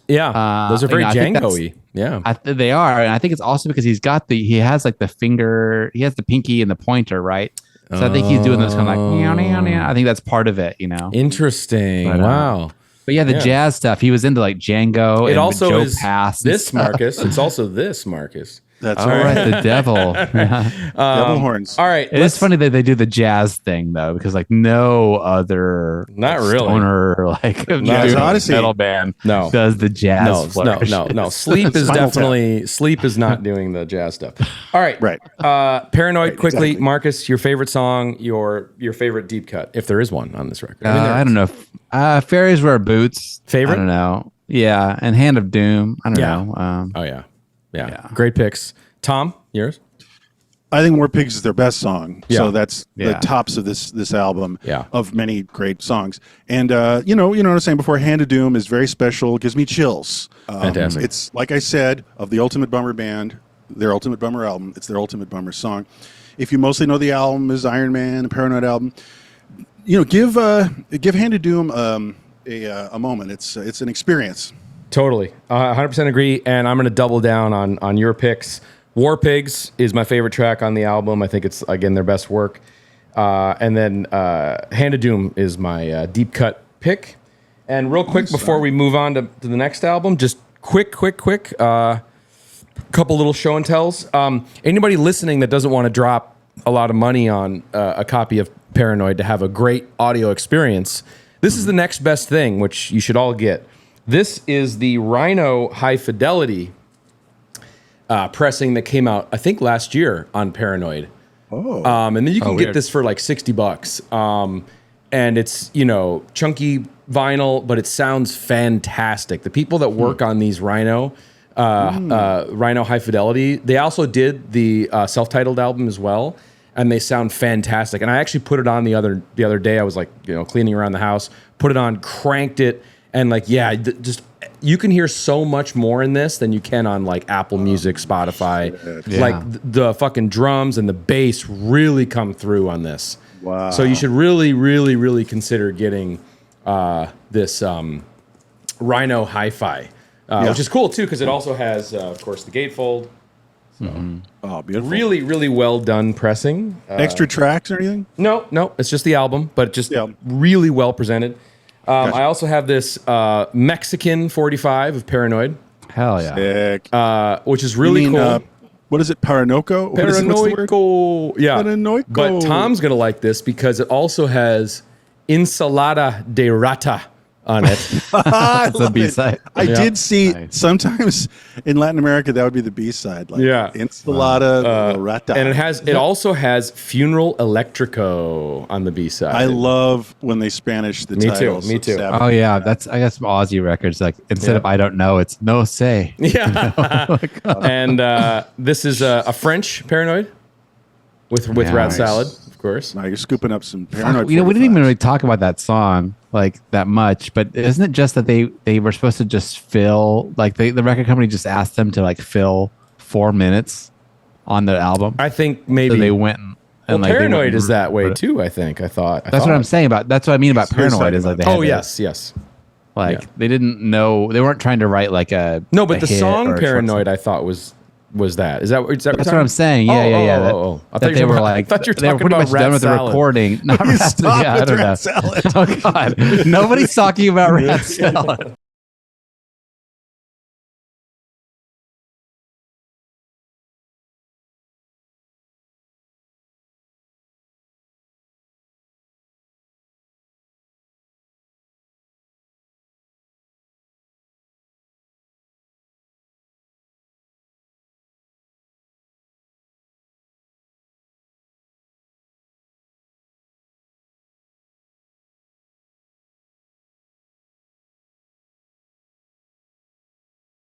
Yeah. Those are very I think Django-y. Yeah. They are, and I think it's also because he has like the finger, he has the pinky and the pointer, right? So I think he's doing this kind of like, I think that's part of it, Interesting. But, Wow. But yeah, the jazz stuff, he was into like Django. It and also Joe is Pass and this stuff. Marcus. It's also this Marcus. That's All right. right, the devil. Devil horns. All right. It is funny that they do the jazz thing though, because like no other Not really. stoner like Jazz Odyssey. metal band No. does the jazz. flourish. No. Sleep is Spinal Tap. definitely sleep is not doing the jazz stuff. All right. Right. Paranoid. Right, Quickly, exactly. Marcus, your favorite song, your favorite deep cut, if there is one on this record. I don't know. Fairies Wear Boots. Favorite? I don't know. Yeah, and Hand of Doom. I don't know. Oh yeah. Great picks. Tom, yours? I think War Pigs is their best song. Yeah. So that's the Yeah. tops of this album Yeah. of many great songs. And you know what I was saying before, Hand of Doom is very special, gives me chills. Fantastic. It's like I said, of the Ultimate Bummer band, their Ultimate Bummer album, it's their Ultimate Bummer song. If you mostly know the album is Iron Man, the Paranoid album, give Hand of Doom a moment. It's an experience. Totally. 100% agree. And I'm going to double down on your picks. War Pigs is my favorite track on the album. I think it's, again, their best work. And then Hand of Doom is my deep cut pick. And real quick, before we move on to the next album, just quick, couple little show and tells. Anybody listening that doesn't want to drop a lot of money on a copy of Paranoid to have a great audio experience, this is the next best thing, which you should all get. This is the Rhino High Fidelity pressing that came out, I think, last year on Paranoid. Oh. And then you can get weird. this for like $60. And it's, chunky vinyl, but it sounds fantastic. The people that work on these Rhino High Fidelity, they also did the self-titled album as well. And they sound fantastic. And I actually put it on the other day. I was like, cleaning around the house, put it on, cranked it. And like, just you can hear so much more in this than you can on like Apple Music, Spotify. Yeah. Like the fucking drums and the bass really come through on this. Wow. So you should really, really, really consider getting this Rhino Hi-Fi, which is cool too because it also has, of course, the gatefold. So Oh, beautiful. really, really well done pressing. Extra tracks or anything? No, it's just the album, but just Yeah. really well presented. I also have this Mexican 45 of Paranoid, Hell yeah. Sick. which is really cool. What is it? Paranoico? What's the word? Paranoico. Yeah. Paranoico. But Tom's going to like this because it also has Ensalada de Rata on it. That's a B-side. I did see Nice. sometimes in Latin America that would be the B-side. Like Yeah. Ensalada Rata. And it also has Funeral Electrico on the B-side. I love when they Spanish the Me too, titles. me of too. Sabbath. Oh yeah, I got some Aussie records. Like instead of I don't know, it's no say. Yeah. And this is a French Paranoid with rat Nice. salad, of course. Now you're scooping up some Paranoid. We didn't even 45s. really talk about that song like that much, but isn't it just that they were supposed to just fill like the record company just asked them to like fill 4 minutes on the album? I think maybe So they went and well, like, they went Paranoid and is that way wrote it. too. I think. I thought. That's what I'm saying about. That's what I mean about Very Paranoid. excited Is like they about had Oh to- yes. like Yeah. they didn't know, they weren't trying to write like a No, but a the hit or song a short Paranoid, song. I thought was that. Is that That's what I'm saying. Yeah, yeah. That, I that thought they you were were like, I thought you were they were talking pretty about much rat done with the salad. recording. Not rat salad. Stop Yeah, I with don't know. rat salad. Oh God, nobody's talking about rat salad.